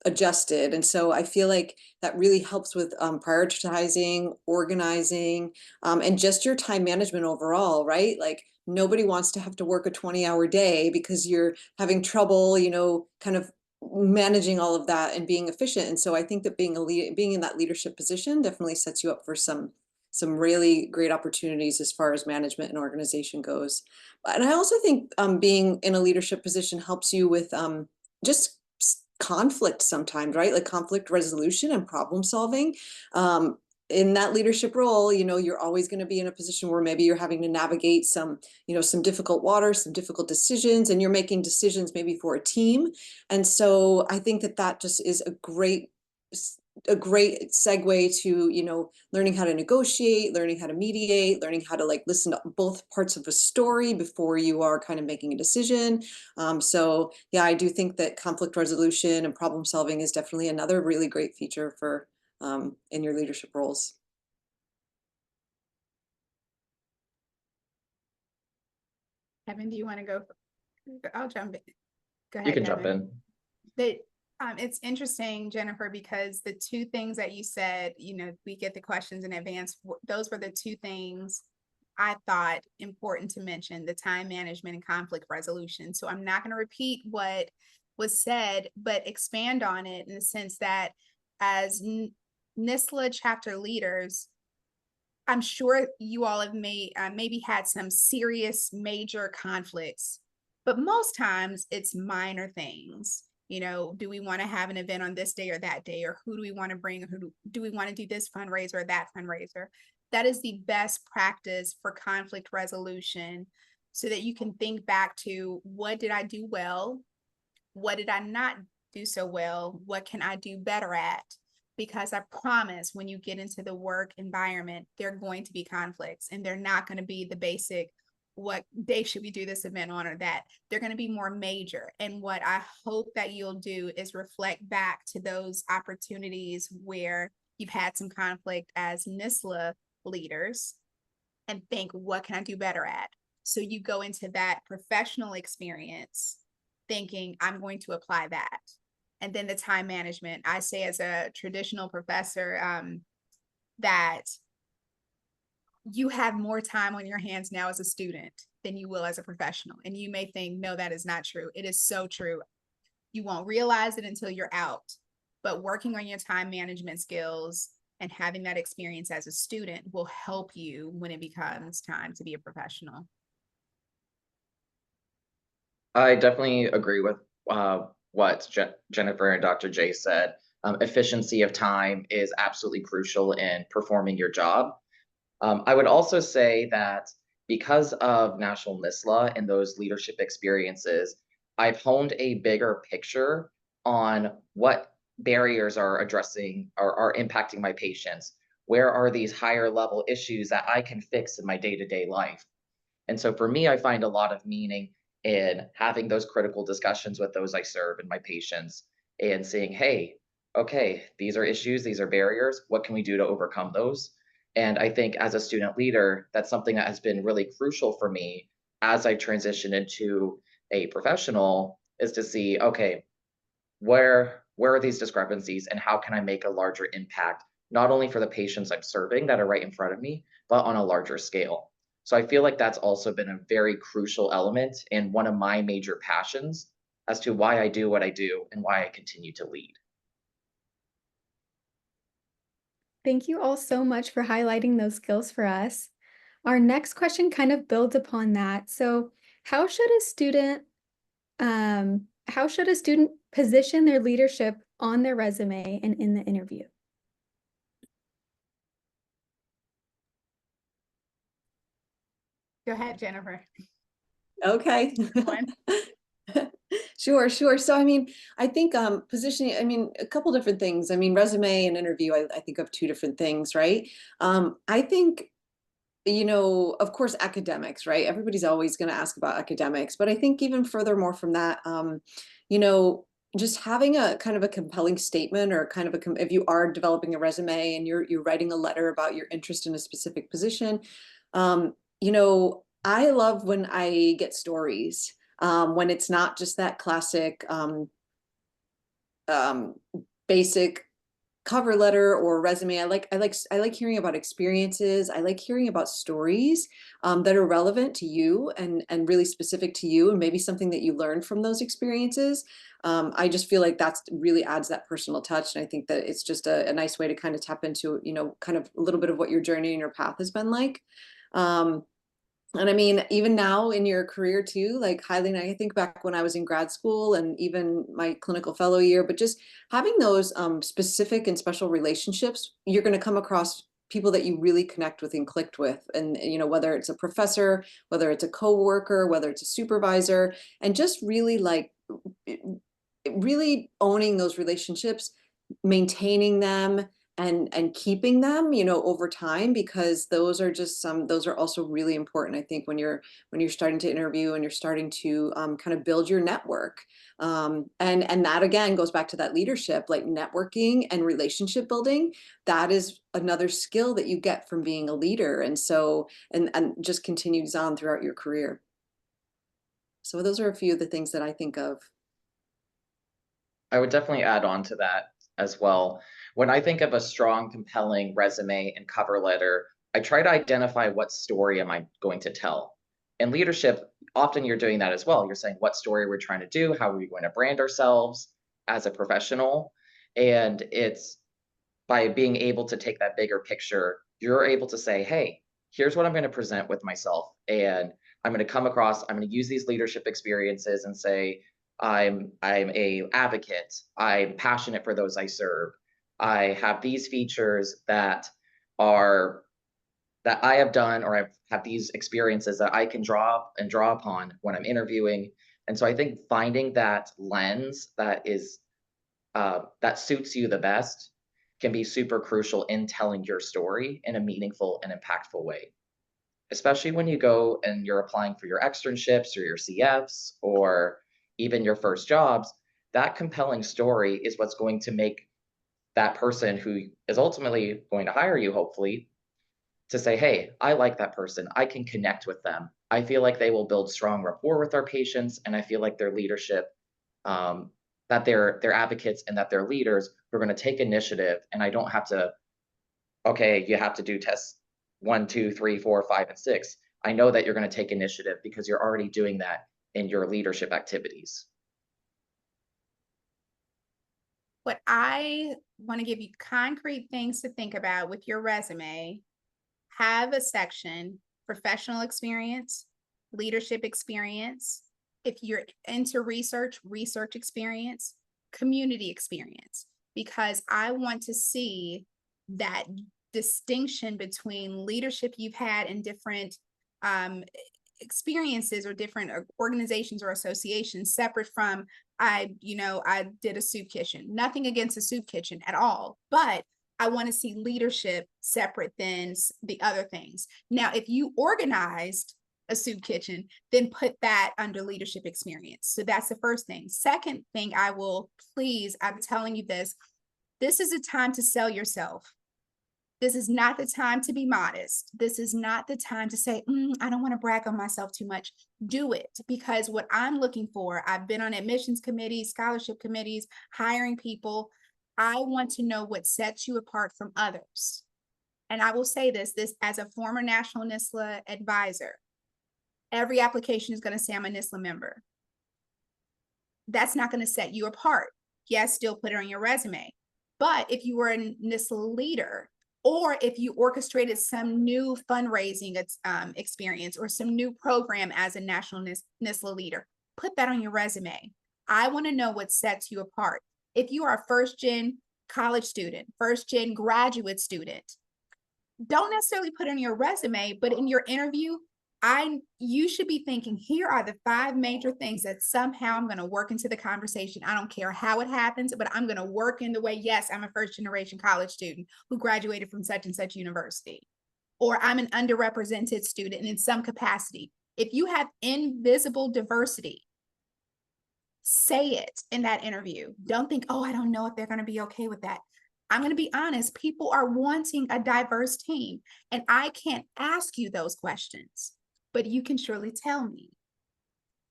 adjusted. And so I feel like that really helps with prioritizing, organizing, and just your time management overall, right? Like nobody wants to have to work a 20-hour day because you're having trouble, kind of managing all of that and being efficient. And so I think that being in that leadership position definitely sets you up for some really great opportunities as far as management and organization goes. And I also think being in a leadership position helps you with just conflict sometimes, right? Like conflict resolution and problem solving. In that leadership role, you're always going to be in a position where maybe you're having to navigate some difficult waters, some difficult decisions, and you're making decisions maybe for a team. And so I think that just is a great segue to learning how to negotiate, learning how to mediate, learning how to listen to both parts of a story before you are kind of making a decision. So yeah, I do think that conflict resolution and problem solving is definitely another really great feature for in your leadership roles. Kevin, do you want to go? I'll jump in. Go ahead, You can Kevin. jump in. It's interesting, Jennifer, because the two things that you said, we get the questions in advance. Those were the two things I thought important to mention: the time management and conflict resolution. So I'm not going to repeat what was said, but expand on it in the sense that as NSSLHA chapter leaders, I'm sure you all have maybe had some serious major conflicts, but most times it's minor things. You know, do we want to have an event on this day or that day, or who do we want to bring? Do we want to do this fundraiser or that fundraiser? That is the best practice for conflict resolution, so that you can think back to, what did I do well? What did I not do so well? What can I do better at? Because I promise, when you get into the work environment, there are going to be conflicts, and they're not going to be the basic, what day should we do this event on, or that. They're going to be more major. And what I hope that you'll do is reflect back to those opportunities where you've had some conflict as NSSLHA leaders, and think, what can I do better at? So you go into that professional experience thinking, I'm going to apply that. And then the time management, I say as a traditional professor, that you have more time on your hands now as a student than you will as a professional. And you may think, no, that is not true. It is so true. You won't realize it until you're out. But working on your time management skills and having that experience as a student will help you when it becomes time to be a professional. I definitely agree with what Jennifer and Dr. J said. Efficiency of time is absolutely crucial in performing your job. I would also say that because of National NSSLHA and those leadership experiences, I've honed a bigger picture on what barriers are addressing or are impacting my patients. Where are these higher level issues that I can fix in my day-to-day life? And so for me, I find a lot of meaning in having those critical discussions with those I serve and my patients, and saying, hey, okay, these are issues, these are barriers. What can we do to overcome those? And I think as a student leader, that's something that has been really crucial for me as I transition into a professional, is to see, okay, where are these discrepancies and how can I make a larger impact, not only for the patients I'm serving that are right in front of me, but on a larger scale. So I feel like that's also been a very crucial element and one of my major passions as to why I do what I do and why I continue to lead. Thank you all so much for highlighting those skills for us. Our next question kind of builds upon that. So how should a student position their leadership on their resume and in the interview? Go ahead, Jennifer. Okay. Sure. So, I mean, I think positioning, I mean, a couple different things. I mean, resume and interview, I think of two different things, right? I think, you know, of course, academics, right? Everybody's always going to ask about academics, but I think even furthermore from that, you know, just having a kind of a compelling statement, or kind of if you are developing a resume and you're writing a letter about your interest in a specific position, you know, I love when I get stories, when it's not just that classic um, basic cover letter or resume. I like hearing about experiences. I like hearing about stories that are relevant to you and really specific to you, and maybe something that you learned from those experiences. I just feel like that's really adds that personal touch, and I think that it's just a nice way to kind of tap into, you know, kind of a little bit of what your journey and your path has been like. And I mean, even now in your career too, like highlighting, I think back when I was in grad school and even my clinical fellow year, but just having those specific and special relationships, you're going to come across people that you really connect with and clicked with. And, you know, whether it's a professor, whether it's a coworker, whether it's a supervisor, and just really like really owning those relationships, maintaining them, and keeping them, you know, over time, because those are those are also really important, I think, when you're starting to interview and you're starting to kind of build your network. And that again goes back to that leadership, like networking and relationship building. That is another skill that you get from being a leader, and so and just continues on throughout your career. So those are a few of the things that I think of. I would definitely add on to that as well. When I think of a strong, compelling resume and cover letter, I try to identify what story am I going to tell. In leadership, often you're doing that as well. You're saying what story we're trying to do, how are we going to brand ourselves as a professional. And it's by being able to take that bigger picture, you're able to say, hey, here's what I'm going to present with myself. And I'm going to come across, I'm going to use these leadership experiences and say, I'm a advocate. I'm passionate for those I serve. I have these features are that I have done, or have these experiences that I can draw upon when I'm interviewing. And so I think finding that lens that suits you the best can be super crucial in telling your story in a meaningful and impactful way, especially when you go and you're applying for your externships or your CFs or even your first jobs. That compelling story is what's going to make that person who is ultimately going to hire you, hopefully, to say, hey, I like that person. I can connect with them. I feel like they will build strong rapport with our patients, and I feel like their leadership, that they're advocates and that they're leaders who are going to take initiative. And I don't have to, okay, you have to do tests 1, 2, 3, 4, 5, and 6. I know that you're going to take initiative because you're already doing that in your leadership activities. What I want to give you concrete things to think about with your resume, have a section, professional experience, leadership experience. If you're into research experience, community experience, because I want to see that distinction between leadership you've had in different experiences or different organizations or associations, separate from I did a soup kitchen. Nothing against a soup kitchen at all, but I want to see leadership separate than the other things. Now, if you organized a soup kitchen, then put that under leadership experience. So that's the first thing. Second thing, I'm telling you this is a time to sell yourself. This is not the time to be modest. This is not the time to say, I don't want to brag on myself too much. Do it, because what I'm looking for, I've been on admissions committees, scholarship committees, hiring people. I want to know what sets you apart from others. And I will say this as a former National NSSLHA advisor, every application is going to say I'm a NSSLHA member. That's not going to set you apart. Yes, still put it on your resume. But if you were a NSSLHA leader, or if you orchestrated some new fundraising experience or some new program as a national NSSLHA leader, put that on your resume. I want to know what sets you apart. If you are a first-gen college student, first-gen graduate student, don't necessarily put it on your resume, but in your interview, you should be thinking, here are the 5 major things that somehow I'm going to work into the conversation. I don't care how it happens, but I'm going to work in the way, yes, I'm a first-generation college student who graduated from such and such university, or I'm an underrepresented student in some capacity. If you have invisible diversity, say it in that interview. Don't think, oh, I don't know if they're going to be okay with that. I'm going to be honest, people are wanting a diverse team, and I can't ask you those questions, but you can surely tell me.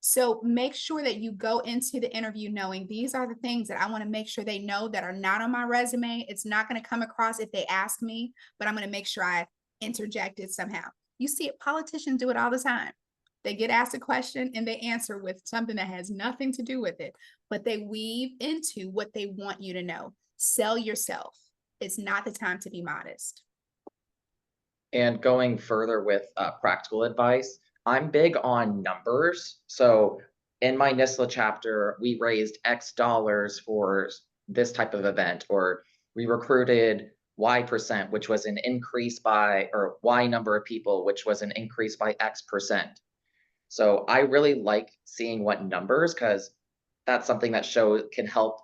So make sure that you go into the interview knowing these are the things that I want to make sure they know that are not on my resume. It's not going to come across if they ask me, but I'm going to make sure I interject it somehow. You see it, politicians do it all the time. They get asked a question and they answer with something that has nothing to do with it, but they weave into what they want you to know. Sell yourself. It's not the time to be modest. And going further with practical advice, I'm big on numbers. So in my NSSLHA chapter, we raised X dollars for this type of event, or we recruited Y%, which was an increase by, or Y number of people, which was an increase by X%. So I really like seeing what numbers, because that's something that can help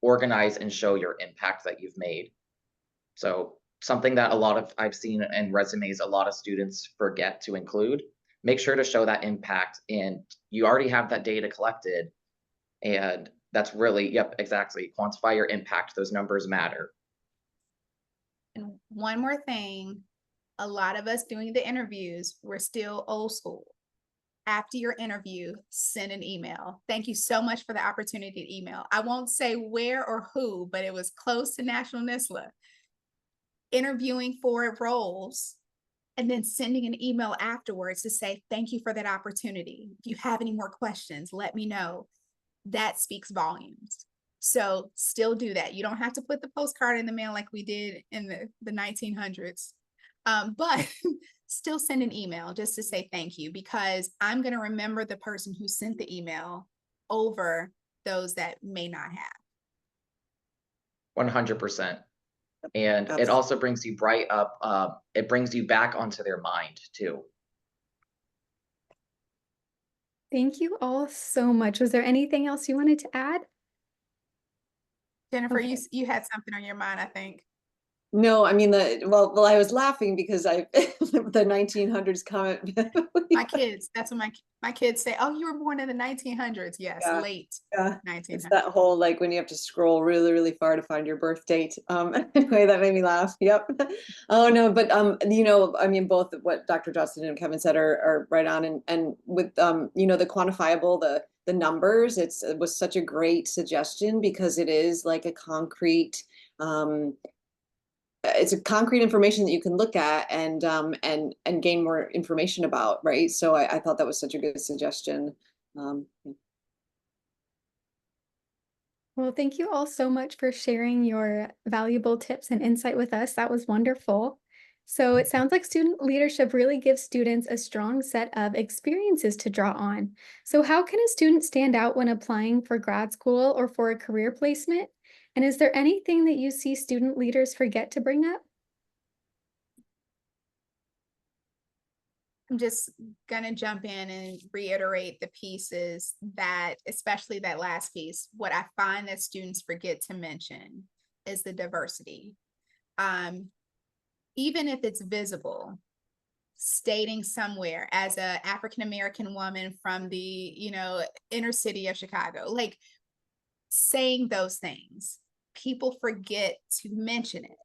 organize and show your impact that you've made. So something that I've seen in resumes, a lot of students forget to include. Make sure to show that impact, and you already have that data collected. And that's really, yep, exactly. Quantify your impact. Those numbers matter. And one more thing, a lot of us doing the interviews, we're still old school. After your interview, send an email. Thank you so much for the opportunity to email. I won't say where or who, but it was close to National NSSLHA. Interviewing for roles and then sending an email afterwards to say, thank you for that opportunity. If you have any more questions, let me know. That speaks volumes. So still do that. You don't have to put the postcard in the mail like we did in the 1900s. But still send an email just to say thank you, because I'm going to remember the person who sent the email over those that may not have. 100%. And it also brings you it brings you back onto their mind too. Thank you all so much. Was there anything else you wanted to add? Jennifer, Okay. you had something on your mind, I think. No, I mean, well, I was laughing because the 1900s comment. My kids, that's what my kids say. Oh, you were born in the 1900s. Yes, Yeah. late Yeah, 1900s. it's that whole, like, when you have to scroll really, really far to find your birth date. Anyway, that made me laugh. Yep. Oh no, but you know, I mean, both what Dr. Justin and Kevin said are right on, and with you know, the quantifiable, the numbers, it was such a great suggestion because it is like a concrete it's a concrete information that you can look at and gain more information about, right? So I thought that was such a good suggestion. Yeah. Well, thank you all so much for sharing your valuable tips and insight with us. That was wonderful. So it sounds like student leadership really gives students a strong set of experiences to draw on. So how can a student stand out when applying for grad school or for a career placement? And is there anything that you see student leaders forget to bring up? I'm just gonna jump in and reiterate the pieces that, especially that last piece, what I find that students forget to mention is the diversity. Even if it's visible, stating somewhere as a African-American woman from the, you know, inner city of Chicago, like saying those things, people forget to mention it.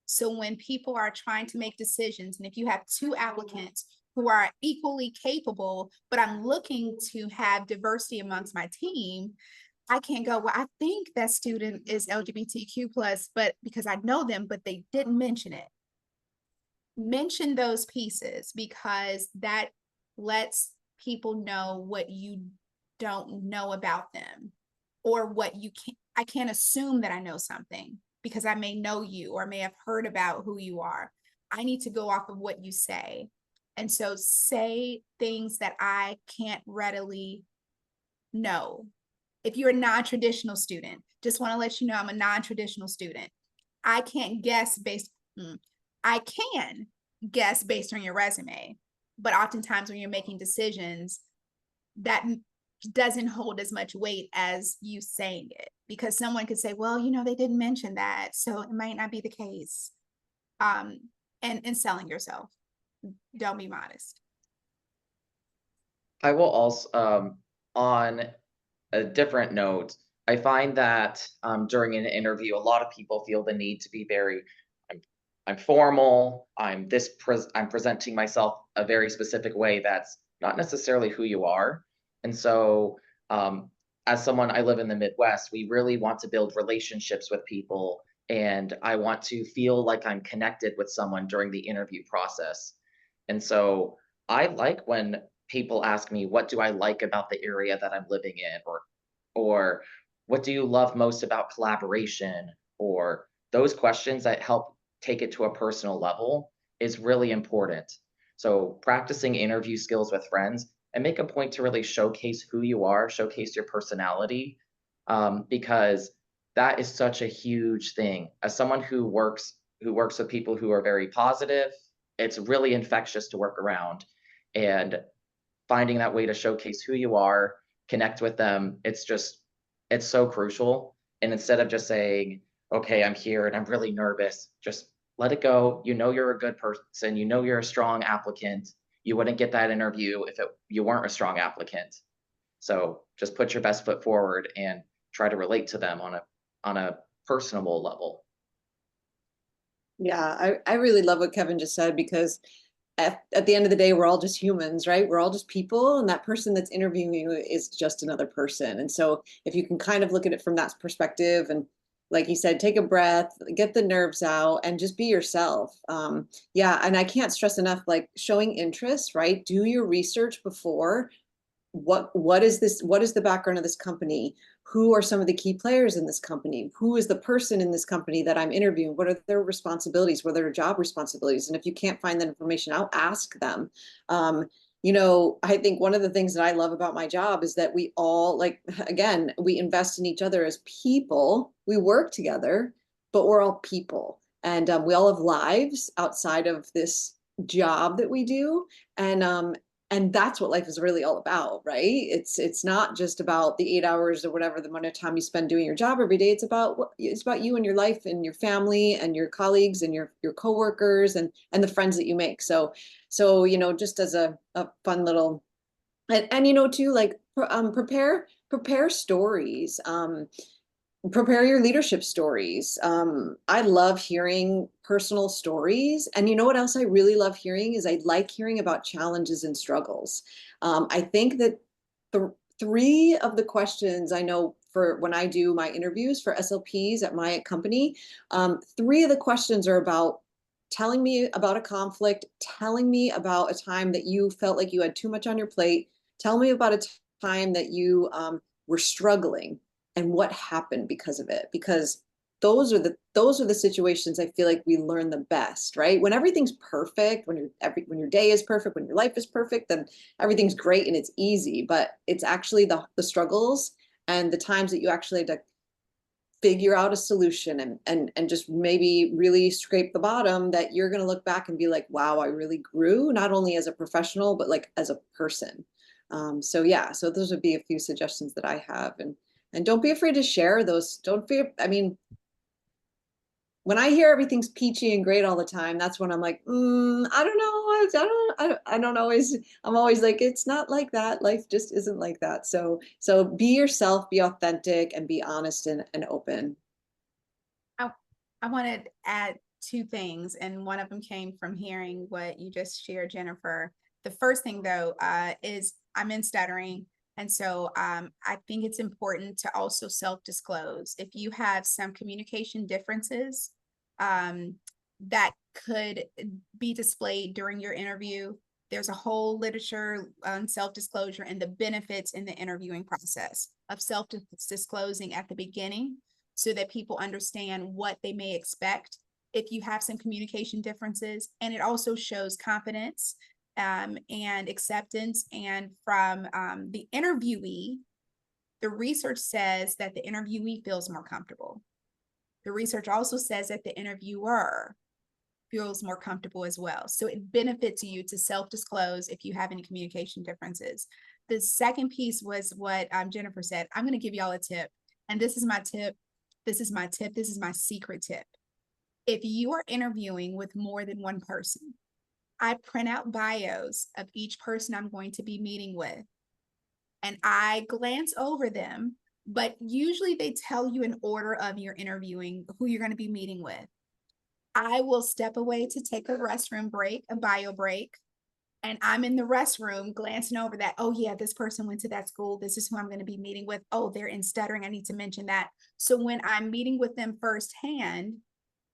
So when people are trying to make decisions, and if you have two applicants who are equally capable, but I'm looking to have diversity amongst my team, I can't go, well, I think that student is LGBTQ plus, but because I know them, but they didn't mention it. Mention those pieces, because that lets people know what you don't know about them, or what you can't. I can't assume that I know something because I may know you or may have heard about who you are. I need to go off of what you say. And so say things that I can't readily know. If you're a non-traditional student, just want to let you know I'm a non-traditional student. I can't guess based, I can guess based on your resume, but oftentimes when you're making decisions, that doesn't hold as much weight as you saying it, because someone could say, well, you know, they didn't mention that, so it might not be the case. And selling yourself. Don't be modest. I will also, on a different note, I find that during an interview, a lot of people feel the need to be very, I'm formal, I'm presenting myself a very specific way that's not necessarily who you are. And so as someone, I live in the Midwest, we really want to build relationships with people. And I want to feel like I'm connected with someone during the interview process. And so I like when people ask me, what do I like about the area that I'm living in? Or what do you love most about collaboration? Or those questions that help take it to a personal level is really important. So practicing interview skills with friends, and make a point to really showcase who you are, showcase your personality, because that is such a huge thing. As someone who works with people who are very positive, it's really infectious to work around. And finding that way to showcase who you are, connect with them, it's so crucial. And instead of just saying, okay, I'm here and I'm really nervous, just let it go. You know you're a good person. You know you're a strong applicant. You wouldn't get that interview if you weren't a strong applicant. So just put your best foot forward and try to relate to them on a personable level. Yeah, I really love what Kevin just said, because at the end of the day, we're all just humans, right? We're all just people, and that person that's interviewing you is just another person. And so if you can kind of look at it from that perspective, and like you said, take a breath, get the nerves out, and just be yourself. Yeah, and I can't stress enough, like, showing interest, right? Do your research before what is this? What is the background of this company? Who are some of the key players in this company? Who is the person in this company that I'm interviewing? What are their responsibilities? What are their job responsibilities? And if you can't find that information out, ask them. You know, I think one of the things that I love about my job is that we all, like, again, we invest in each other as people. We work together, but we're all people. And we all have lives outside of this job that we do. And that's what life is really all about, right? It's not just about the 8 hours or whatever the amount of time you spend doing your job every day. It's about you and your life and your family and your colleagues and your coworkers and the friends that you make. So you know, just as a fun little, and you know too, like prepare stories. Prepare your leadership stories. I love hearing personal stories. And you know what else I really love hearing is I like hearing about challenges and struggles. I think that the three of the questions I know for when I do my interviews for SLPs at my company, three of the questions are about telling me about a conflict, telling me about a time that you felt like you had too much on your plate, tell me about a time that you were struggling and what happened because of it. Because those are the situations I feel like we learn the best, right? When everything's perfect, when your day is perfect, when your life is perfect, then everything's great and it's easy. But it's actually the struggles and the times that you actually had to figure out a solution and just maybe really scrape the bottom that you're going to look back and be like, wow, I really grew, not only as a professional, but like as a person. So yeah, so those would be a few suggestions that I have. And don't be afraid to share those. Don't be, I mean, when I hear everything's peachy and great all the time, that's when I'm like, I don't know. I don't always, I'm always like, it's not like that. Life just isn't like that. So be yourself, be authentic, and be honest and open. I want to add two things, and one of them came from hearing what you just shared, Jennifer. The first thing, though, is I'm in stuttering. And so I think it's important to also self-disclose. If you have some communication differences that could be displayed during your interview, there's a whole literature on self-disclosure and the benefits in the interviewing process of self-disclosing at the beginning so that people understand what they may expect if you have some communication differences. And it also shows confidence and acceptance. And from the interviewee, the research says that the interviewee feels more comfortable. The research also says that the interviewer feels more comfortable as well. So it benefits you to self-disclose if you have any communication differences. The second piece was what Jennifer said. I'm going to give y'all a tip. And this is my tip. This is my tip. This is my secret tip. If you are interviewing with more than one person, I print out bios of each person I'm going to be meeting with. And I glance over them, but usually they tell you in order of your interviewing who you're going to be meeting with. I will step away to take a restroom break, a bio break, and I'm in the restroom glancing over that. Oh yeah, this person went to that school. This is who I'm going to be meeting with. Oh, they're in stuttering. I need to mention that. So when I'm meeting with them firsthand,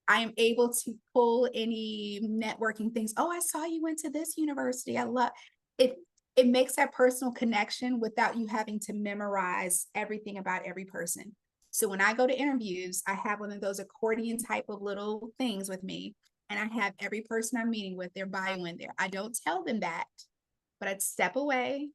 I am able to pull any networking things. Oh, I saw you went to this university. I love it. It makes that personal connection without you having to memorize everything about every person. So when I go to interviews, I have one of those accordion type of little things with me. And I have every person I'm meeting with, their bio in there. I don't tell them that, but I'd step away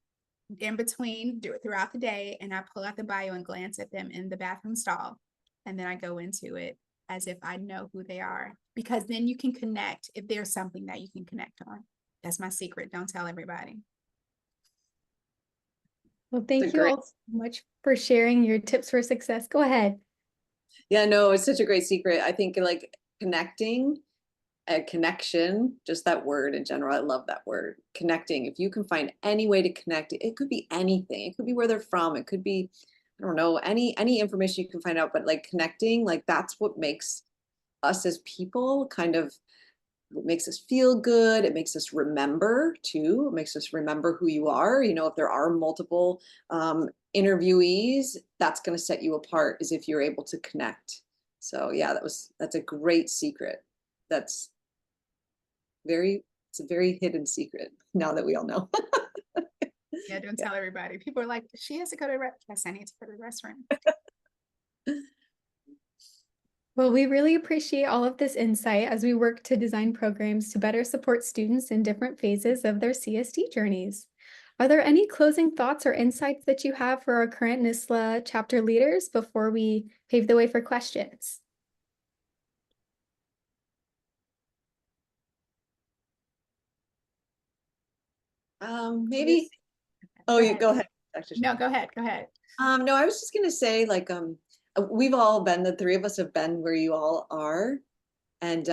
in between, do it throughout the day, and I pull out the bio and glance at them in the bathroom stall. And then I go into it as if I know who they are, because then you can connect if there's something that you can connect on. That's my secret. Don't tell everybody. Well, thank you all so much for sharing your tips for success. Go ahead. Yeah, no, it's such a great secret. I think like connecting, a connection, just that word in general. I love that word, connecting. If you can find any way to connect, it could be anything. It could be where they're from. It could be, I don't know, any information you can find out, but like connecting, like that's what makes us as people kind of, it makes us feel good. It makes us remember too. It makes us remember who you are. You know, if there are multiple interviewees, that's going to set you apart is if you're able to connect. So yeah, that's a great secret. It's a very hidden secret now that we all know. Yeah, don't tell everybody. People are like, she has to go to the restaurant. Yes, I need to go to the restaurant. Well, we really appreciate all of this insight as we work to design programs to better support students in different phases of their CSD journeys. Are there any closing thoughts or insights that you have for our current NSSLHA chapter leaders before we pave the way for questions? Maybe. Oh, you go ahead. No, go ahead. Go ahead. No, I was just gonna say, like, we've all been, the three of us have been where you all are, and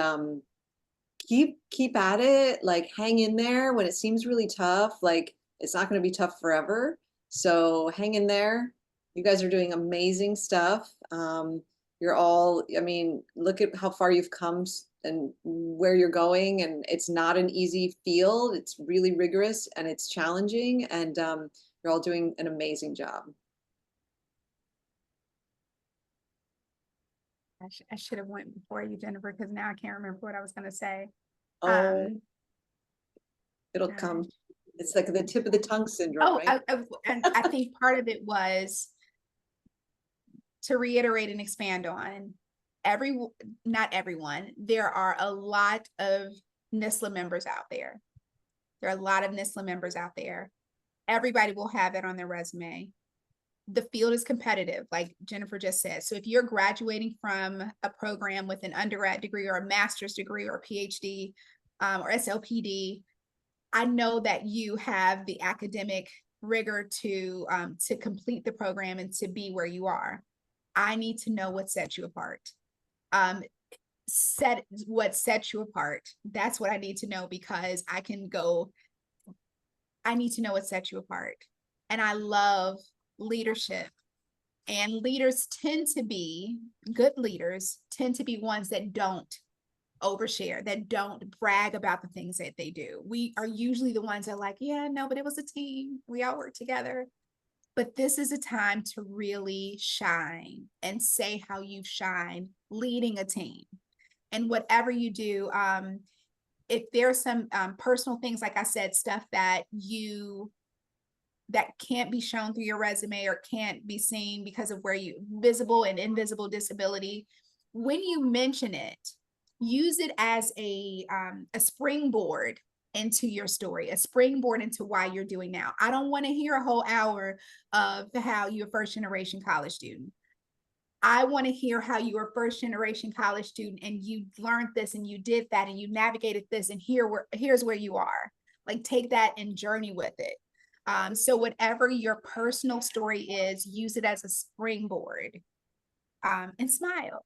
keep at it. Like, hang in there when it seems really tough. Like, it's not going to be tough forever. So hang in there. You guys are doing amazing stuff. You're all, I mean, look at how far you've come and where you're going. And it's not an easy field. It's really rigorous and it's challenging. And you're all doing an amazing job. I should have went before you, Jennifer, because now I can't remember what I was going to say. Oh, it'll come. It's like the tip of the tongue syndrome, right? And I think part of it was to reiterate and expand on not everyone. There are a lot of NSSLHA members out there. There are a lot of NSSLHA members out there. Everybody will have that on their resume. The field is competitive, like Jennifer just said. So if you're graduating from a program with an undergrad degree or a master's degree or a PhD or SLPD, I know that you have the academic rigor to complete the program and to be where you are. I need to know what sets you apart. What sets you apart. That's what I need to know, because I need to know what sets you apart. And I love leadership. And leaders good leaders tend to be ones that don't overshare, that don't brag about the things that they do. We are usually the ones that are like, yeah, no, but it was a team. We all work together. But this is a time to really shine and say how you shine leading a team. And whatever you do, if there's some personal things, like I said, stuff that can't be shown through your resume or can't be seen because of where you visible and invisible disability, when you mention it, use it as a springboard into your story, a springboard into why you're doing now. I don't want to hear a whole hour of how you're a first generation college student. I want to hear how you were a first generation college student and you learned this and you did that and you navigated this, and here's where you are. Like, take that and journey with it. So whatever your personal story is, use it as a springboard, and smile.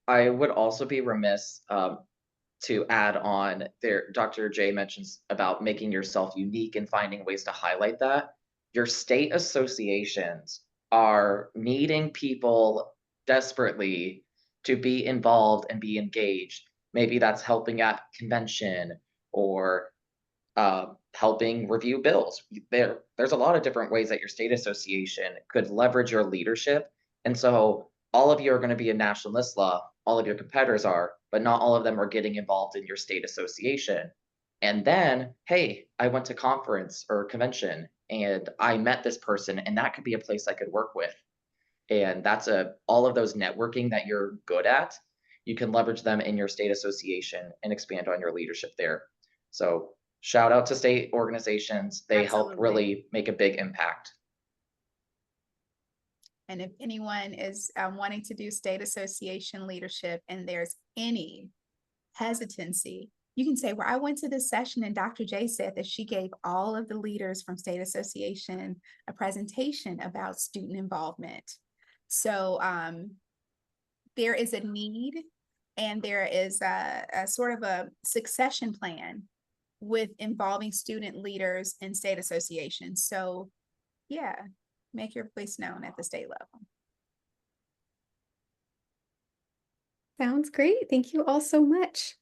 I would also be remiss to add on there. Dr. J mentions about making yourself unique and finding ways to highlight that. Your state associations are needing people desperately to be involved and be engaged. Maybe that's helping at convention or helping review bills. There's a lot of different ways that your state association could leverage your leadership. And so all of you are going to be in National NSSLHA, all of your competitors are, but not all of them are getting involved in your state association. And then, hey, I went to conference or convention and I met this person, and that could be a place I could work with. And that's all of those networking that you're good at, you can leverage them in your state association and expand on your leadership there. So shout out to state organizations. They help really make a big impact. And if anyone is wanting to do state association leadership and there's any hesitancy, you can say, well, I went to this session and Dr. J said that she gave all of the leaders from state association a presentation about student involvement. So there is a need, and there is a sort of a succession plan with involving student leaders in state associations. So yeah, make your voice known at the state level. Sounds great. Thank you all so much.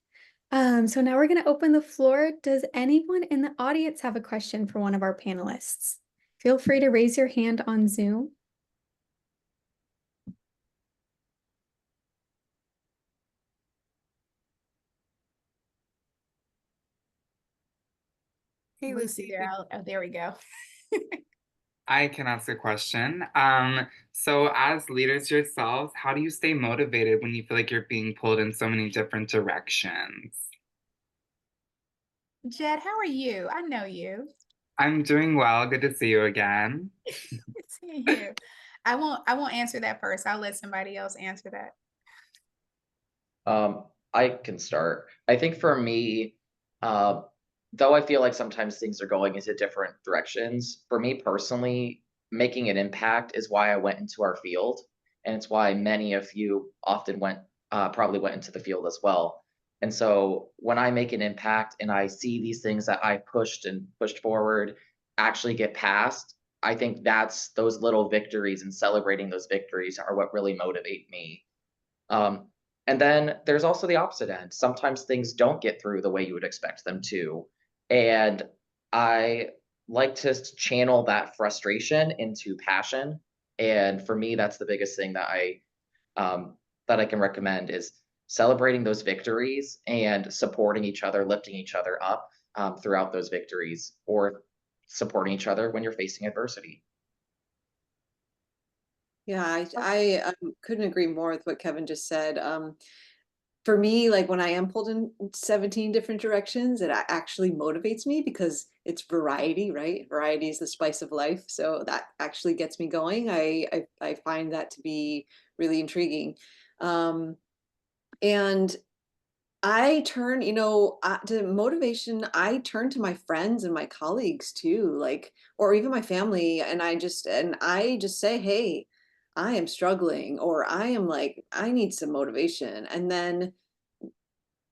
So now we're going to open the floor. Does anyone in the audience have a question for one of our panelists? Feel free to raise your hand on Zoom. Hey, Lucy Lucy. there. Oh, there we go. I can ask a question. So as leaders yourselves, how do you stay motivated when you feel like you're being pulled in so many different directions? Jed, how are you? I know you. I'm doing well. Good to see you again. Good seeing you. I won't answer that first. I'll let somebody else answer that. I can start. I think for me, though I feel like sometimes things are going into different directions, for me personally, making an impact is why I went into our field. And it's why many of you often probably went into the field as well. And so when I make an impact and I see these things that I pushed and pushed forward actually get passed, I think that's those little victories and celebrating those victories are what really motivate me. Um, and then there's also the opposite end. Sometimes things don't get through the way you would expect them to. And I like to channel that frustration into passion. And for me, that's the biggest thing that I can recommend is celebrating those victories and supporting each other, lifting each other up throughout those victories, or supporting each other when you're facing adversity. Yeah, I couldn't agree more with what Kevin just said. For me, like when I am pulled in 17 different directions, it actually motivates me because it's variety, right? Variety is the spice of life. So that actually gets me going. I find that to be really intriguing. And I turn, to motivation, I turn to my friends and my colleagues too, like, or even my family. And I just say, hey, I am struggling, or I am like, I need some motivation. And then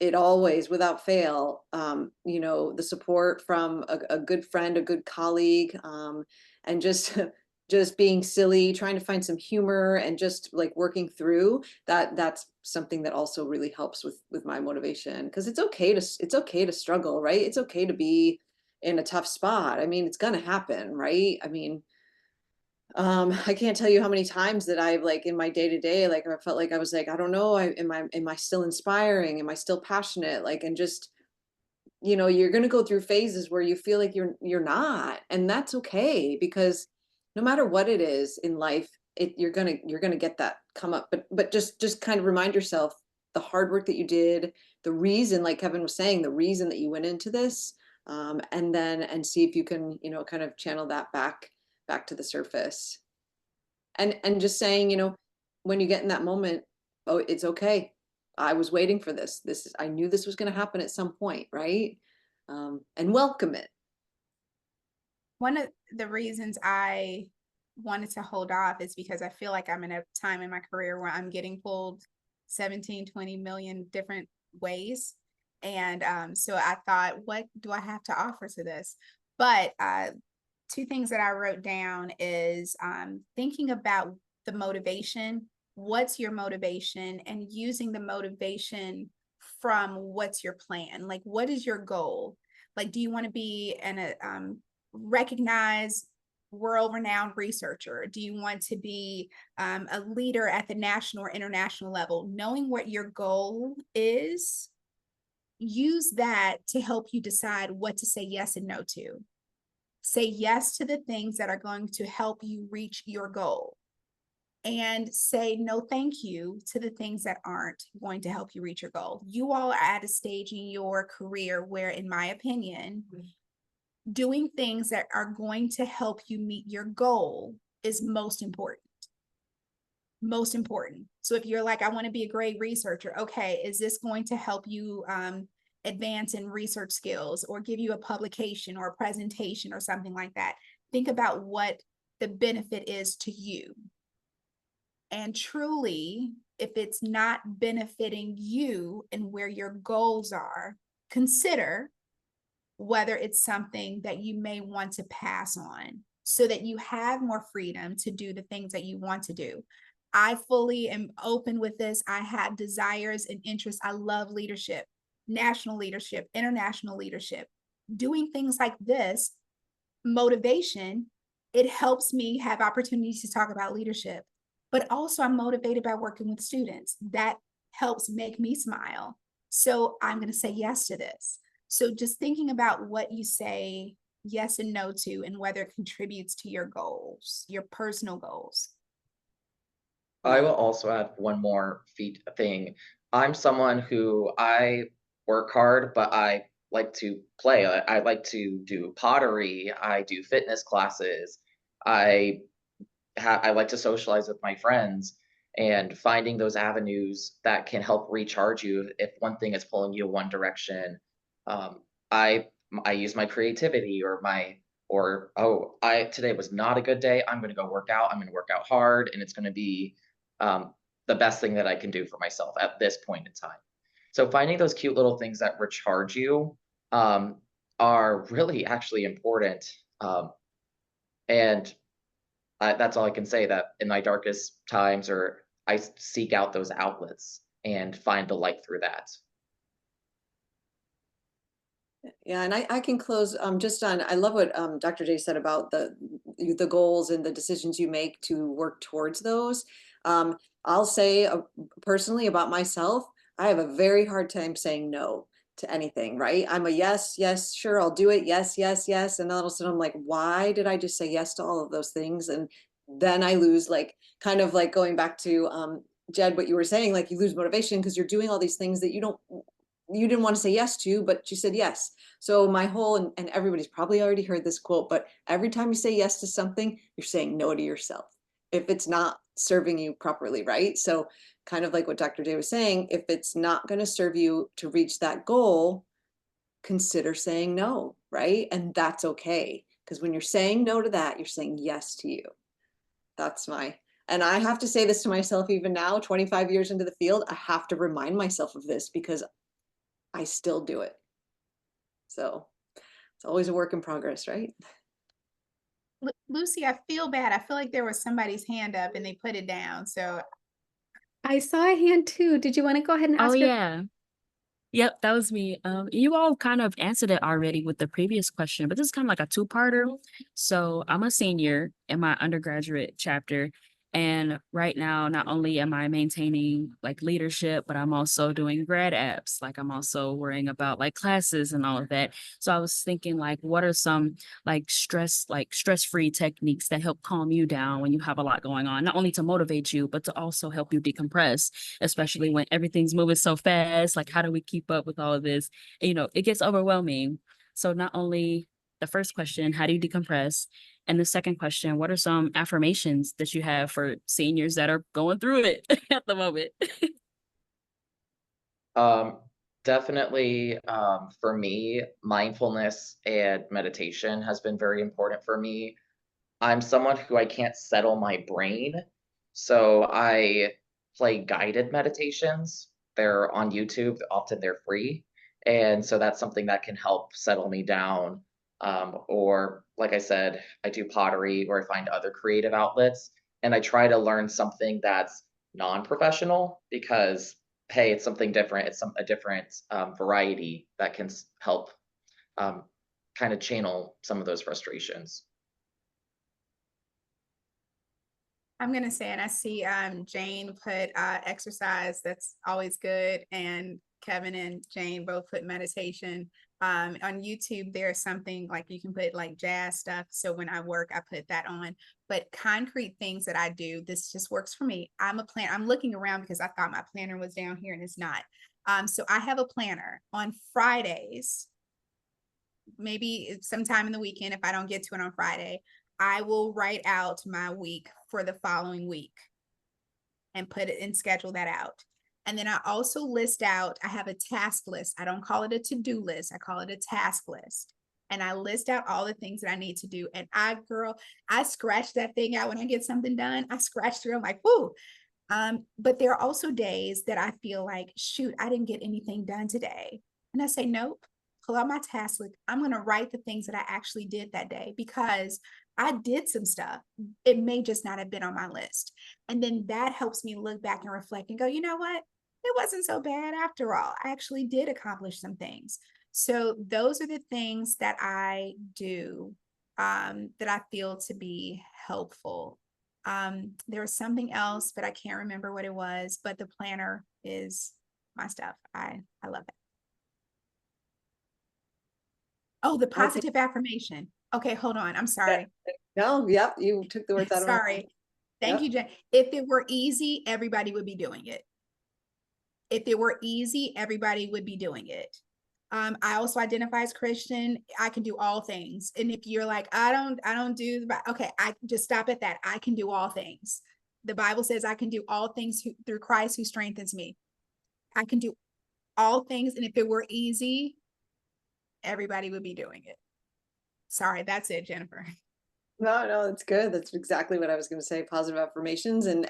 it always, without fail, the support from a good friend, a good colleague, and just just being silly, trying to find some humor, and just like working through that. That's something that also really helps with my motivation, because it's okay to struggle, right? It's okay to be in a tough spot. I mean, it's gonna happen, right? I mean, I can't tell you how many times that I've like in my day to day, like I felt like I was like, I don't know, am I still inspiring? Am I still passionate? Like, and just, you're going to go through phases where you feel like you're not, and that's okay, because no matter what it is in life, you're going to get that come up, but just kind of remind yourself the hard work that you did, the reason, like Kevin was saying, the reason that you went into this, and see if you can, kind of channel that back to the surface, and just saying, when you get in that moment, oh, it's okay. I was waiting for this. I knew this was going to happen at some point, right? And welcome it. One of the reasons I wanted to hold off is because I feel like I'm in a time in my career where I'm getting pulled 17, 20 million different ways. And so I thought, what do I have to offer to this? But two things that I wrote down is thinking about the motivation. What's your motivation? And using the motivation from what's your plan? Like, what is your goal? Like, do you want to be a recognized world-renowned researcher? Do you want to be a leader at the national or international level? Knowing what your goal is, use that to help you decide what to say yes and no to. Say yes to the things that are going to help you reach your goal, and say no thank you to the things that aren't going to help you reach your goal. You all are at a stage in your career where, in my opinion, doing things that are going to help you meet your goal is most important. Most important. So if you're like, I want to be a great researcher, okay, is this going to help you advance in research skills, or give you a publication or a presentation or something like that? Think about what the benefit is to you. And truly, if it's not benefiting you and where your goals are, consider whether it's something that you may want to pass on so that you have more freedom to do the things that you want to do. I fully am open with this. I have desires and interests. I love leadership, national leadership, international leadership. Doing things like this, motivation, it helps me have opportunities to talk about leadership. But also, I'm motivated by working with students. That helps make me smile. So I'm going to say yes to this. So just thinking about what you say yes and no to, and whether it contributes to your goals, your personal goals. I will also add one more thing. I'm someone who I work hard, but I like to play. I like to do pottery. I do fitness classes. I I like to socialize with my friends, and finding those avenues that can help recharge you if one thing is pulling you one direction. Um, I I use my creativity or oh, I today was not a good day. I'm going to go work out. I'm going to work out hard, and it's going to be um, the best thing that I can do for myself at this point in time. So finding those cute little things that recharge you um, are really actually important. And that's all I can say, that in my darkest times, or seek out those outlets and find the light through that. Yeah, and I can close just on, I love what Dr. J said about the goals and the decisions you make to work towards those. I'll say personally about myself, I have a very hard time saying no to anything, right? I'm a yes, yes, sure, I'll do it. Yes, yes, yes. And then all of a sudden I'm like, why did I just say yes to all of those things? And then I lose, like, kind of like going back to Jed, what you were saying, like you lose motivation because you're doing all these things that you didn't want to say yes to, but you said yes. So my whole, and everybody's probably already heard this quote, but every time you say yes to something, you're saying no to yourself if it's not serving you properly, right? So kind of like what Dr. J was saying, if it's not going to serve you to reach that goal, consider saying no, right? And that's okay. Because when you're saying no to that, you're saying yes to you. That's and I have to say this to myself even now, 25 years into the field, I have to remind myself of this because I still do it. So it's always a work in progress, right? Lucy, I feel bad. I feel like there was somebody's hand up and they put it down. So I saw a hand too. Did you want to go ahead and ask your yeah. Yep, that was me. You all kind of answered it already with the previous question, but this is kind of like a two-parter. So I'm a senior in my undergraduate chapter, and right now, not only am I maintaining like leadership, but I'm also doing grad apps. Like I'm also worrying about like classes and all of that. So I was thinking like, what are some like stress-free techniques that help calm you down when you have a lot going on, not only to motivate you, but to also help you decompress, especially when everything's moving so fast. Like, how do we keep up with all of this? And, it gets overwhelming. So not only the first question, how do you decompress? And the second question, what are some affirmations that you have for seniors that are going through it at the moment? Um, Definitely, for me, mindfulness and meditation has been very important for me. I'm someone who I can't settle my brain, so I play guided meditations. They're on YouTube, often they're free, and so that's something that can help settle me down. Or like I said, I do pottery, or I find other creative outlets, and I try to learn something that's non-professional because, hey, it's something different. It's a different variety that can help um, kind of channel some of those frustrations. I'm gonna say, and I see Jane put exercise. That's always good. And Kevin and Jane both put meditation. On YouTube, there's something like you can put like jazz stuff. So when I work, I put that on. But concrete things that I do, this just works for me. I'm looking around because I thought my planner was down here and it's not. So I have a planner on Fridays. Maybe sometime in the weekend, if I don't get to it on Friday, I will write out my week for the following week and put it and schedule that out. And then I also list out, I have a task list. I don't call it a to-do list. I call it a task list. And I list out all the things that I need to do. And I scratch that thing out when I get something done. I scratch through, I'm like, whoo. But there are also days that I feel like, shoot, I didn't get anything done today. And I say, nope, pull out my task list. I'm going to write the things that I actually did that day because I did some stuff. It may just not have been on my list. And then that helps me look back and reflect and go, you know what? It wasn't so bad after all. I actually did accomplish some things. So those are the things that I do that I feel to be helpful. There was something else, but I can't remember what it was, but the planner is my stuff. I love it. Oh, the positive affirmation. Okay, hold on. I'm sorry. No, yep, you took the words out of my mouth. Sorry. Thank Yep. you, Jen. If it were easy, everybody would be doing it. If it were easy, everybody would be doing it. I also identify as Christian. I can do all things. And if you're like, I don't do, okay, I just stop at that. I can do all things. The Bible says I can do all things through Christ who strengthens me. I can do all things. And if it were easy, everybody would be doing it. Sorry, that's it, Jennifer. No, it's good. That's exactly what I was going to say. Positive affirmations and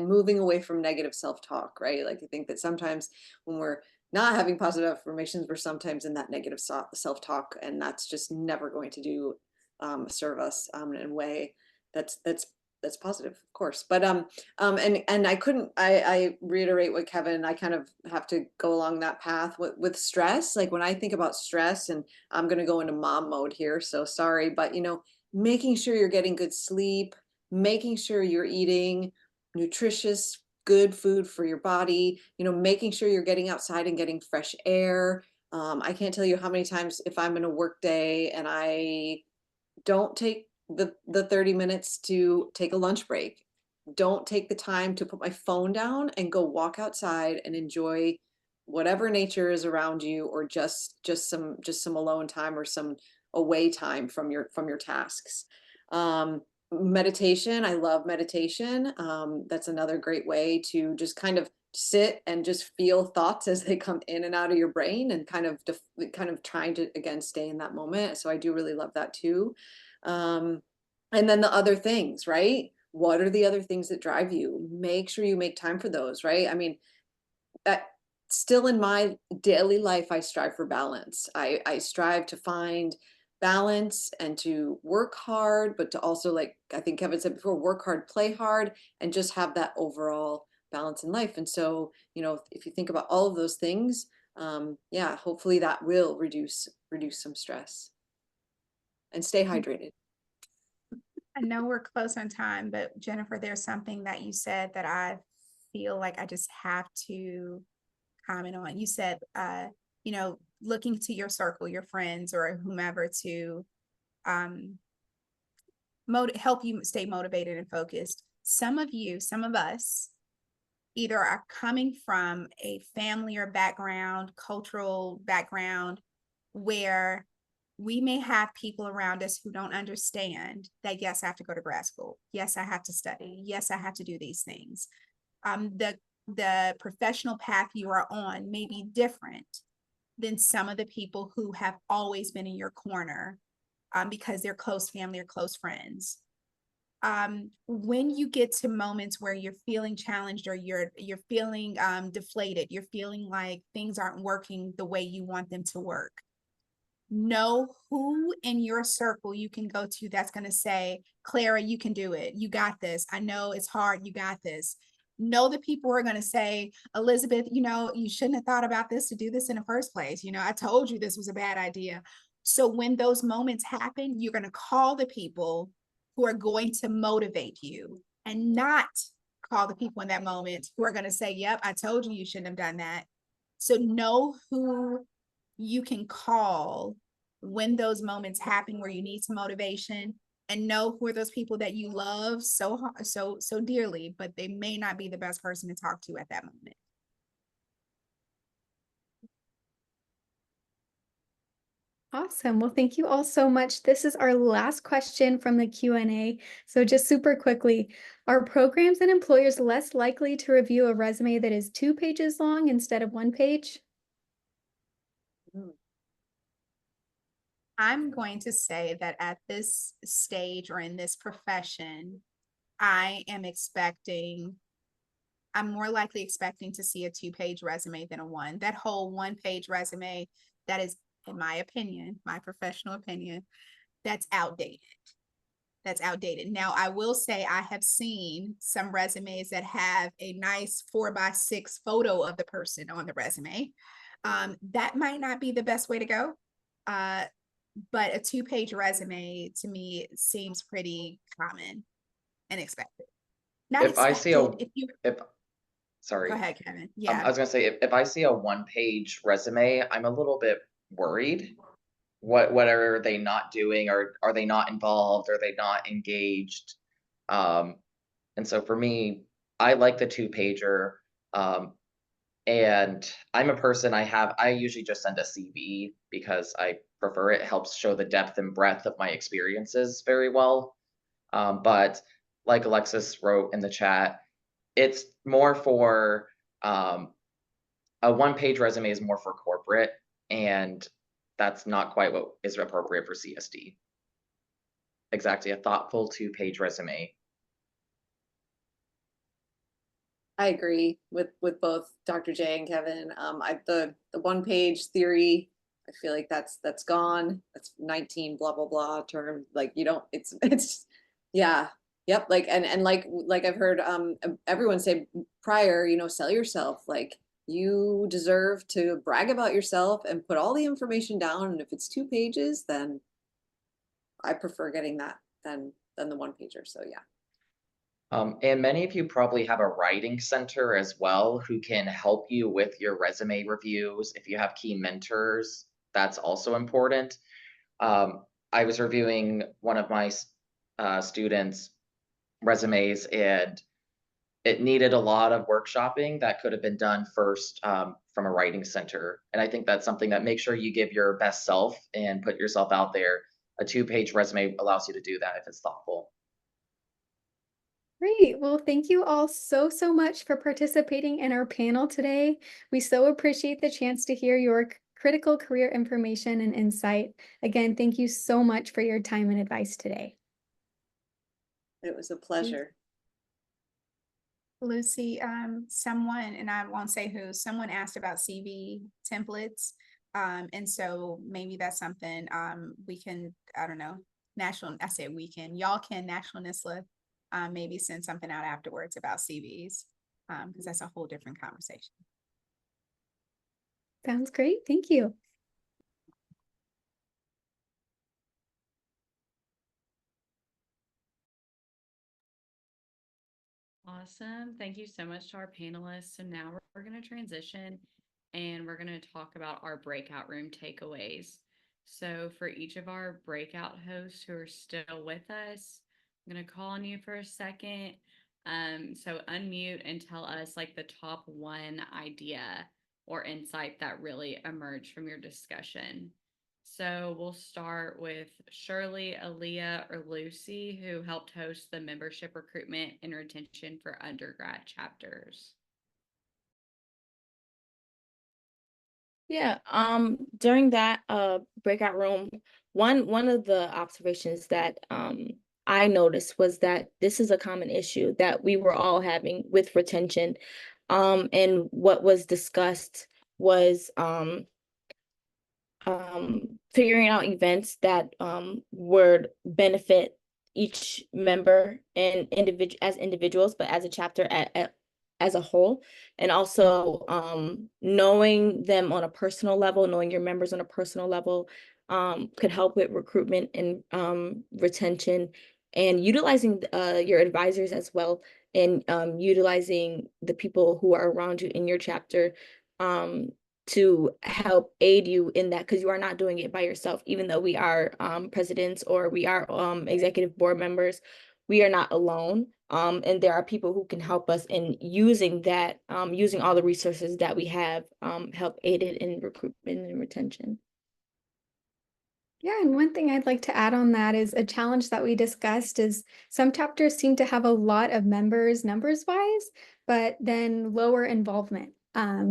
moving away from negative self-talk, right? Like I think that sometimes when we're not having positive affirmations, we're sometimes in that negative self-talk, and that's just never going to do serve us in a way that's positive, of course. But and I reiterate what Kevin, I kind of have to go along that path with stress. Like when I think about stress, and I'm going to go into mom mode here, so sorry, but making sure you're getting good sleep, making sure you're eating nutritious, good food for your body, making sure you're getting outside and getting fresh air. I can't tell you how many times if I'm in a work day and I don't take the 30 minutes to take a lunch break, don't take the time to put my phone down and go walk outside and enjoy whatever nature is around you, or just some alone time or some away time from your tasks. Meditation, I love meditation. That's another great way to just kind of sit and just feel thoughts as they come in and out of your brain, and kind of trying to again stay in that moment. So I do really love that too. And then the other things, right? What are the other things that drive you? Make sure you make time for those, right? I mean, that still in my daily life, I strive for balance. I strive to find balance and to work hard, but to also, like I think Kevin said before, work hard, play hard, and just have that overall balance in life. And so, if you think about all of those things, yeah, hopefully that will reduce some stress, and stay hydrated. I know we're close on time, but Jennifer, there's something that you said that I feel like I just have to comment on. You said, looking to your circle, your friends or whomever to help you stay motivated and focused. Some of us either are coming from a family or background, cultural background, where we may have people around us who don't understand that, yes, I have to go to grad school. Yes, I have to study. Yes, I have to do these things. The professional path you are on may be different than some of the people who have always been in your corner because they're close family or close friends. When you get to moments where you're feeling challenged, or you're feeling deflated, you're feeling like things aren't working the way you want them to work, know who in your circle you can go to that's going to say, Clara, you can do it. You got this. I know it's hard. You got this. Know the people who are going to say, Elizabeth, you shouldn't have thought about this to do this in the first place. I told you this was a bad idea. So when those moments happen, you're going to call the people who are going to motivate you, and not call the people in that moment who are going to say, yep, I told you shouldn't have done that. So know who you can call when those moments happen where you need some motivation, and know who are those people that you love so dearly, but they may not be the best person to talk to at that moment. Awesome. Well, thank you all so much. This is our last question from the Q&A. So just super quickly, are programs and employers less likely to review a resume that is 2 pages long instead of 1 page? I'm going to say that at this stage or in this profession, I'm more likely expecting to see a 2-page resume than a 1. That whole 1-page resume, that is, in my opinion, my professional opinion, that's outdated. That's outdated. Now, I will say I have seen some resumes that have a nice 4x6 photo of the person on the resume. That might not be the best way to go. But a 2-page resume to me seems pretty common and expected. Not if I see a expected. sorry. Go ahead, Kevin. Yeah. I was gonna say if I see a 1-page resume, I'm a little bit worried what are they not doing, or are they not involved? Are they not engaged? And so for me, I like the 2-pager. Um, and I'm a person, I usually just send a CV because I prefer it. It helps show the depth and breadth of my experiences very well. But like Alexis wrote in the chat, it's more for um, a 1-page resume is more for corporate, and that's not quite what is appropriate for CSD. Exactly, a thoughtful 2-page resume. I agree with both Dr. J and Kevin. The 1-page theory, I feel like that's gone. That's 19 blah blah blah term. Like you don't. It's yeah. Yep. Like and like I've heard everyone say prior. Sell yourself. Like you deserve to brag about yourself and put all the information down. And if it's 2 pages, then I prefer getting that than the 1-pager. So yeah. And many of you probably have a writing center as well who can help you with your resume reviews. If you have key mentors, that's also important. I was reviewing one of my students' resumes, and it needed a lot of workshopping that could have been done first from a writing center. And I think that's something that make sure you give your best self and put yourself out there. A 2-page resume allows you to do that if it's thoughtful. Great. Well, thank you all so much for participating in our panel today. We so appreciate the chance to hear your critical career information and insight. Again, thank you so much for your time and advice today. It was a pleasure. Lucy, someone, and I won't say who, someone asked about CV templates. And so maybe that's something we can, I don't know, y'all can, National NSSLHA, maybe send something out afterwards about CVs, because that's a whole different conversation. Sounds great. Thank you. Awesome. Thank you so much to our panelists. So now we're going to transition and we're going to talk about our breakout room takeaways. So for each of our breakout hosts who are still with us, I'm going to call on you for a second. So unmute and tell us like the top one idea or insight that really emerged from your discussion. So we'll start with Shirley, Aaliyah, or Lucy, who helped host the membership recruitment and retention for undergrad chapters. Yeah, during that breakout room, one of the observations that I noticed was that this is a common issue that we were all having with retention. And what was discussed was figuring out events that would benefit each member and individuals, but as a chapter as a whole, and also knowing them on a personal level, knowing your members on a personal level, could help with recruitment and retention, and utilizing your advisors as well, and utilizing the people who are around you in your chapter to help aid you in that, because you are not doing it by yourself. Even though we are presidents or we are executive board members, we are not alone. And there are people who can help us in using that, using all the resources that we have, help aid it in recruitment and retention. Yeah, and one thing I'd like to add on that is a challenge that we discussed is some chapters seem to have a lot of members numbers-wise, but then lower involvement.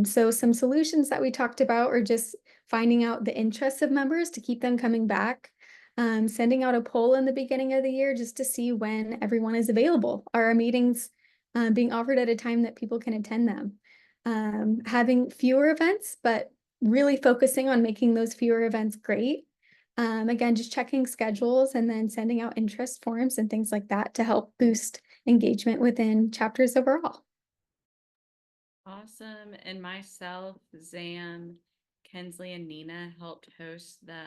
So some solutions that we talked about are just finding out the interests of members to keep them coming back, sending out a poll in the beginning of the year just to see when everyone is available. Are our meetings being offered at a time that people can attend them? Having fewer events, but really focusing on making those fewer events great. Again, just checking schedules and then sending out interest forms and things like that to help boost engagement within chapters overall. Awesome. And myself, Zam, Kensley, and Nina helped host the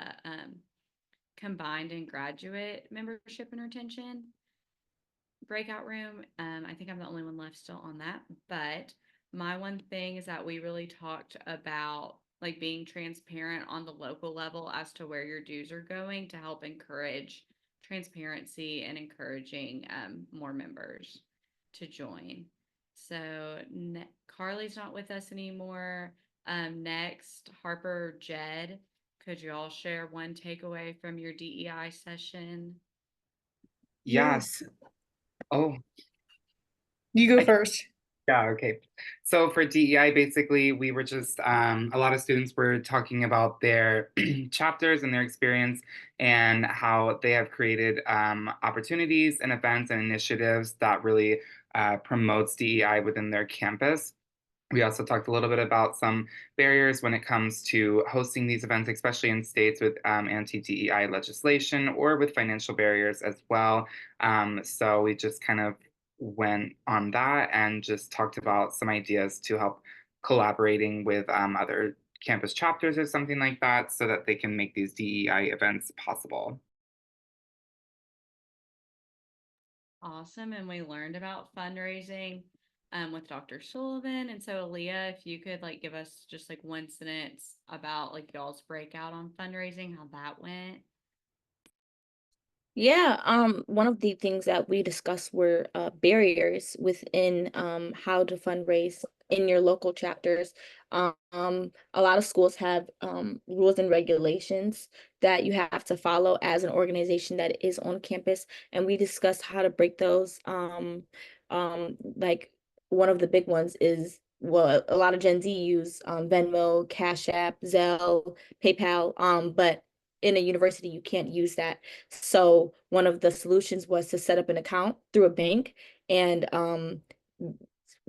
combined and graduate membership and retention breakout room. I think I'm the only one left still on that, but my one thing is that we really talked about like being transparent on the local level as to where your dues are going to help encourage transparency and encouraging more members to join. So Carly's not with us anymore. Next, Harper Jed, could you all share one takeaway from your DEI session? Yes. Oh, You go first. yeah, okay. So for DEI, basically, we were just, a lot of students were talking about their chapters and their experience and how they have created opportunities and events and initiatives that really promotes DEI within their campus. We also talked a little bit about some barriers when it comes to hosting these events, especially in states with anti-DEI legislation or with financial barriers as well. So we just kind of went on that and just talked about some ideas to help collaborating with other campus chapters or something like that so that they can make these DEI events possible. Awesome. And we learned about fundraising with Dr. Sullivan. And so Aaliyah, if you could like give us just like one sentence about like y'all's breakout on fundraising, how that went. Yeah, one of the things that we discussed were barriers within how to fundraise in your local chapters. A lot of schools have rules and regulations that you have to follow as an organization that is on campus, and we discussed how to break those. Like one of the big ones is, well, a lot of Gen Z use Venmo, Cash App, Zelle, PayPal, but in a university you can't use that. So one of the solutions was to set up an account through a bank and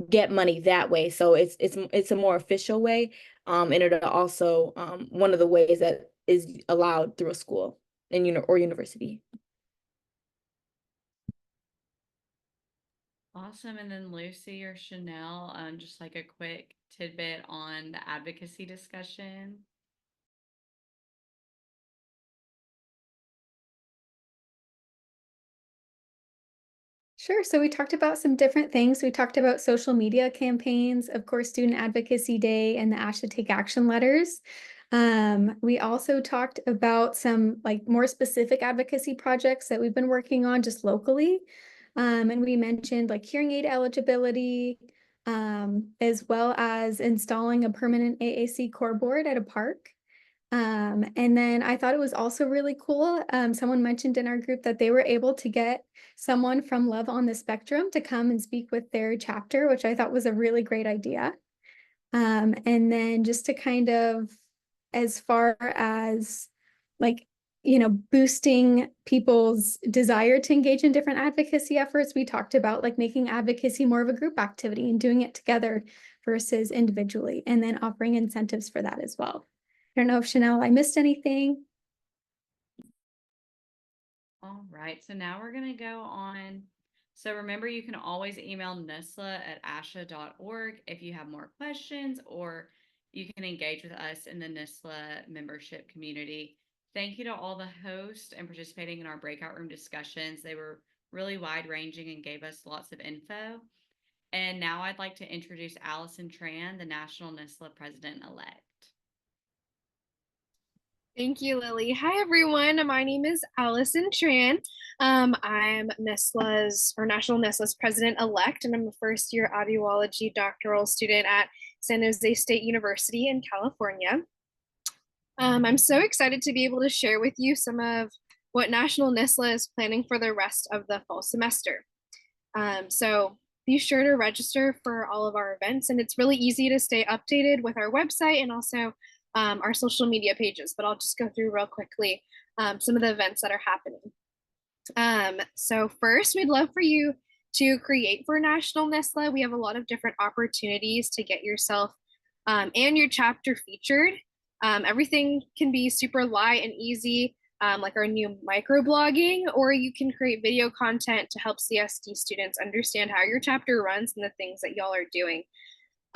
get money that way. So it's a more official way, and it also one of the ways that is allowed through a school and or university. Awesome. And then Lucy or Chanel, just like a quick tidbit on the advocacy discussion. Sure. So we talked about some different things. We talked about social media campaigns, of course, Student Advocacy Day and the ASHA Take Action letters. We also talked about some like more specific advocacy projects that we've been working on just locally. And we mentioned like hearing aid eligibility, as well as installing a permanent AAC core board at a park. And then I thought it was also really cool. Someone mentioned in our group that they were able to get someone from Love on the Spectrum to come and speak with their chapter, which I thought was a really great idea. And then just to kind of, as far as like, boosting people's desire to engage in different advocacy efforts, we talked about like making advocacy more of a group activity and doing it together versus individually, and then offering incentives for that as well. I don't know if Chanel, I missed anything. All right, so now we're going to go on. So remember, you can always email NSSLHA@asha.org if you have more questions, or you can engage with us in the NSSLHA membership community. Thank you to all the hosts and participating in our breakout room discussions. They were really wide ranging and gave us lots of info. And now I'd like to introduce Allison Tran, the National NSSLHA President-elect. Thank you, Lily. Hi, everyone. My name is Allison Tran. I'm NSSLHA's or National NSSLHA's president-elect, and I'm a first-year audiology doctoral student at San Jose State University in California. I'm so excited to be able to share with you some of what National NSSLHA is planning for the rest of the fall semester. So be sure to register for all of our events, and it's really easy to stay updated with our website and also our social media pages, but I'll just go through real quickly some of the events that are happening. So first, we'd love for you to create for National NSSLHA. We have a lot of different opportunities to get yourself and your chapter featured. Everything can be super light and easy, like our new microblogging, or you can create video content to help CSD students understand how your chapter runs and the things that y'all are doing.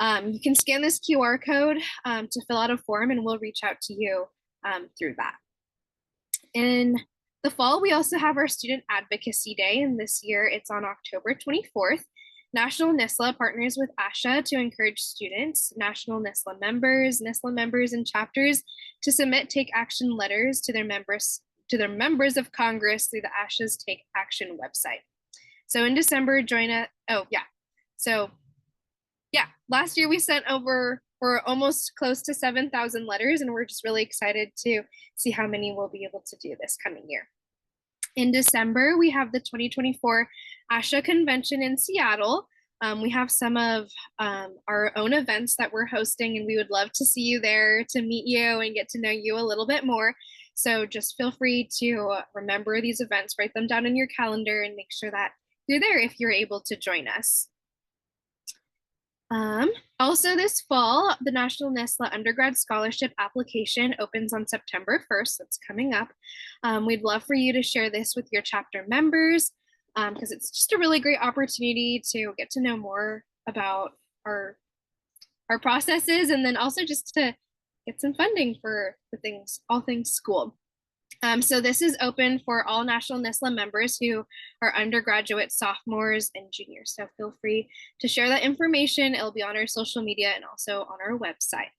You can scan this QR code to fill out a form, and we'll reach out to you through that. In the fall, we also have our Student Advocacy Day, and this year it's on October 24th. National NSSLHA partners with ASHA to encourage students, National NSSLHA members, and chapters to submit take action letters to their members of Congress through the ASHA's Take Action website. So in December, join us. Oh yeah. So yeah, last year we sent over, we're almost close to 7,000 letters, and we're just really excited to see how many we'll be able to do this coming year. In December, we have the 2024 ASHA convention in Seattle. We have some of our own events that we're hosting, and we would love to see you there to meet you and get to know you a little bit more. So just feel free to remember these events, write them down in your calendar, and make sure that you're there if you're able to join us. Also this fall, the National NSSLHA undergrad scholarship application opens on September 1st. That's coming up. We'd love for you to share this with your chapter members because it's just a really great opportunity to get to know more about our processes, and then also just to get some funding for all things school. So this is open for all National NSSLHA members who are undergraduate sophomores and juniors. So feel free to share that information. It'll be on our social media and also on our website.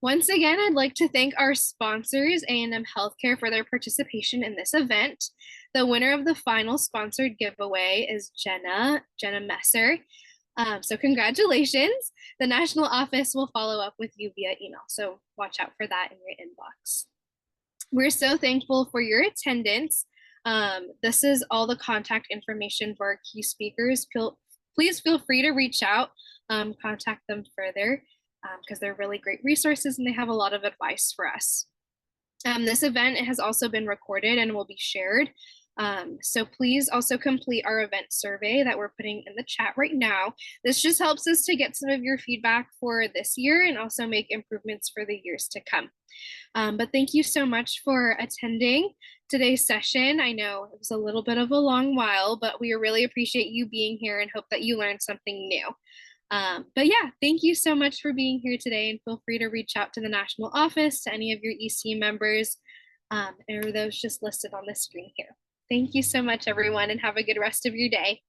Once again, I'd like to thank our sponsors, A&M Healthcare, for their participation in this event. The winner of the final sponsored giveaway is Jenna Messer. So congratulations. The national office will follow up with you via email. So watch out for that in your inbox. We're so thankful for your attendance. This is all the contact information for our key speakers. Please feel free to reach out, contact them further because they're really great resources and they have a lot of advice for us. This event has also been recorded and will be shared. So please also complete our event survey that we're putting in the chat right now. This just helps us to get some of your feedback for this year and also make improvements for the years to come. But thank you so much for attending today's session. I know it was a little bit of a long while, but we really appreciate you being here and hope that you learned something new. But yeah, thank you so much for being here today, and feel free to reach out to the national office, to any of your EC members, or those just listed on the screen here. Thank you so much, everyone, and have a good rest of your day.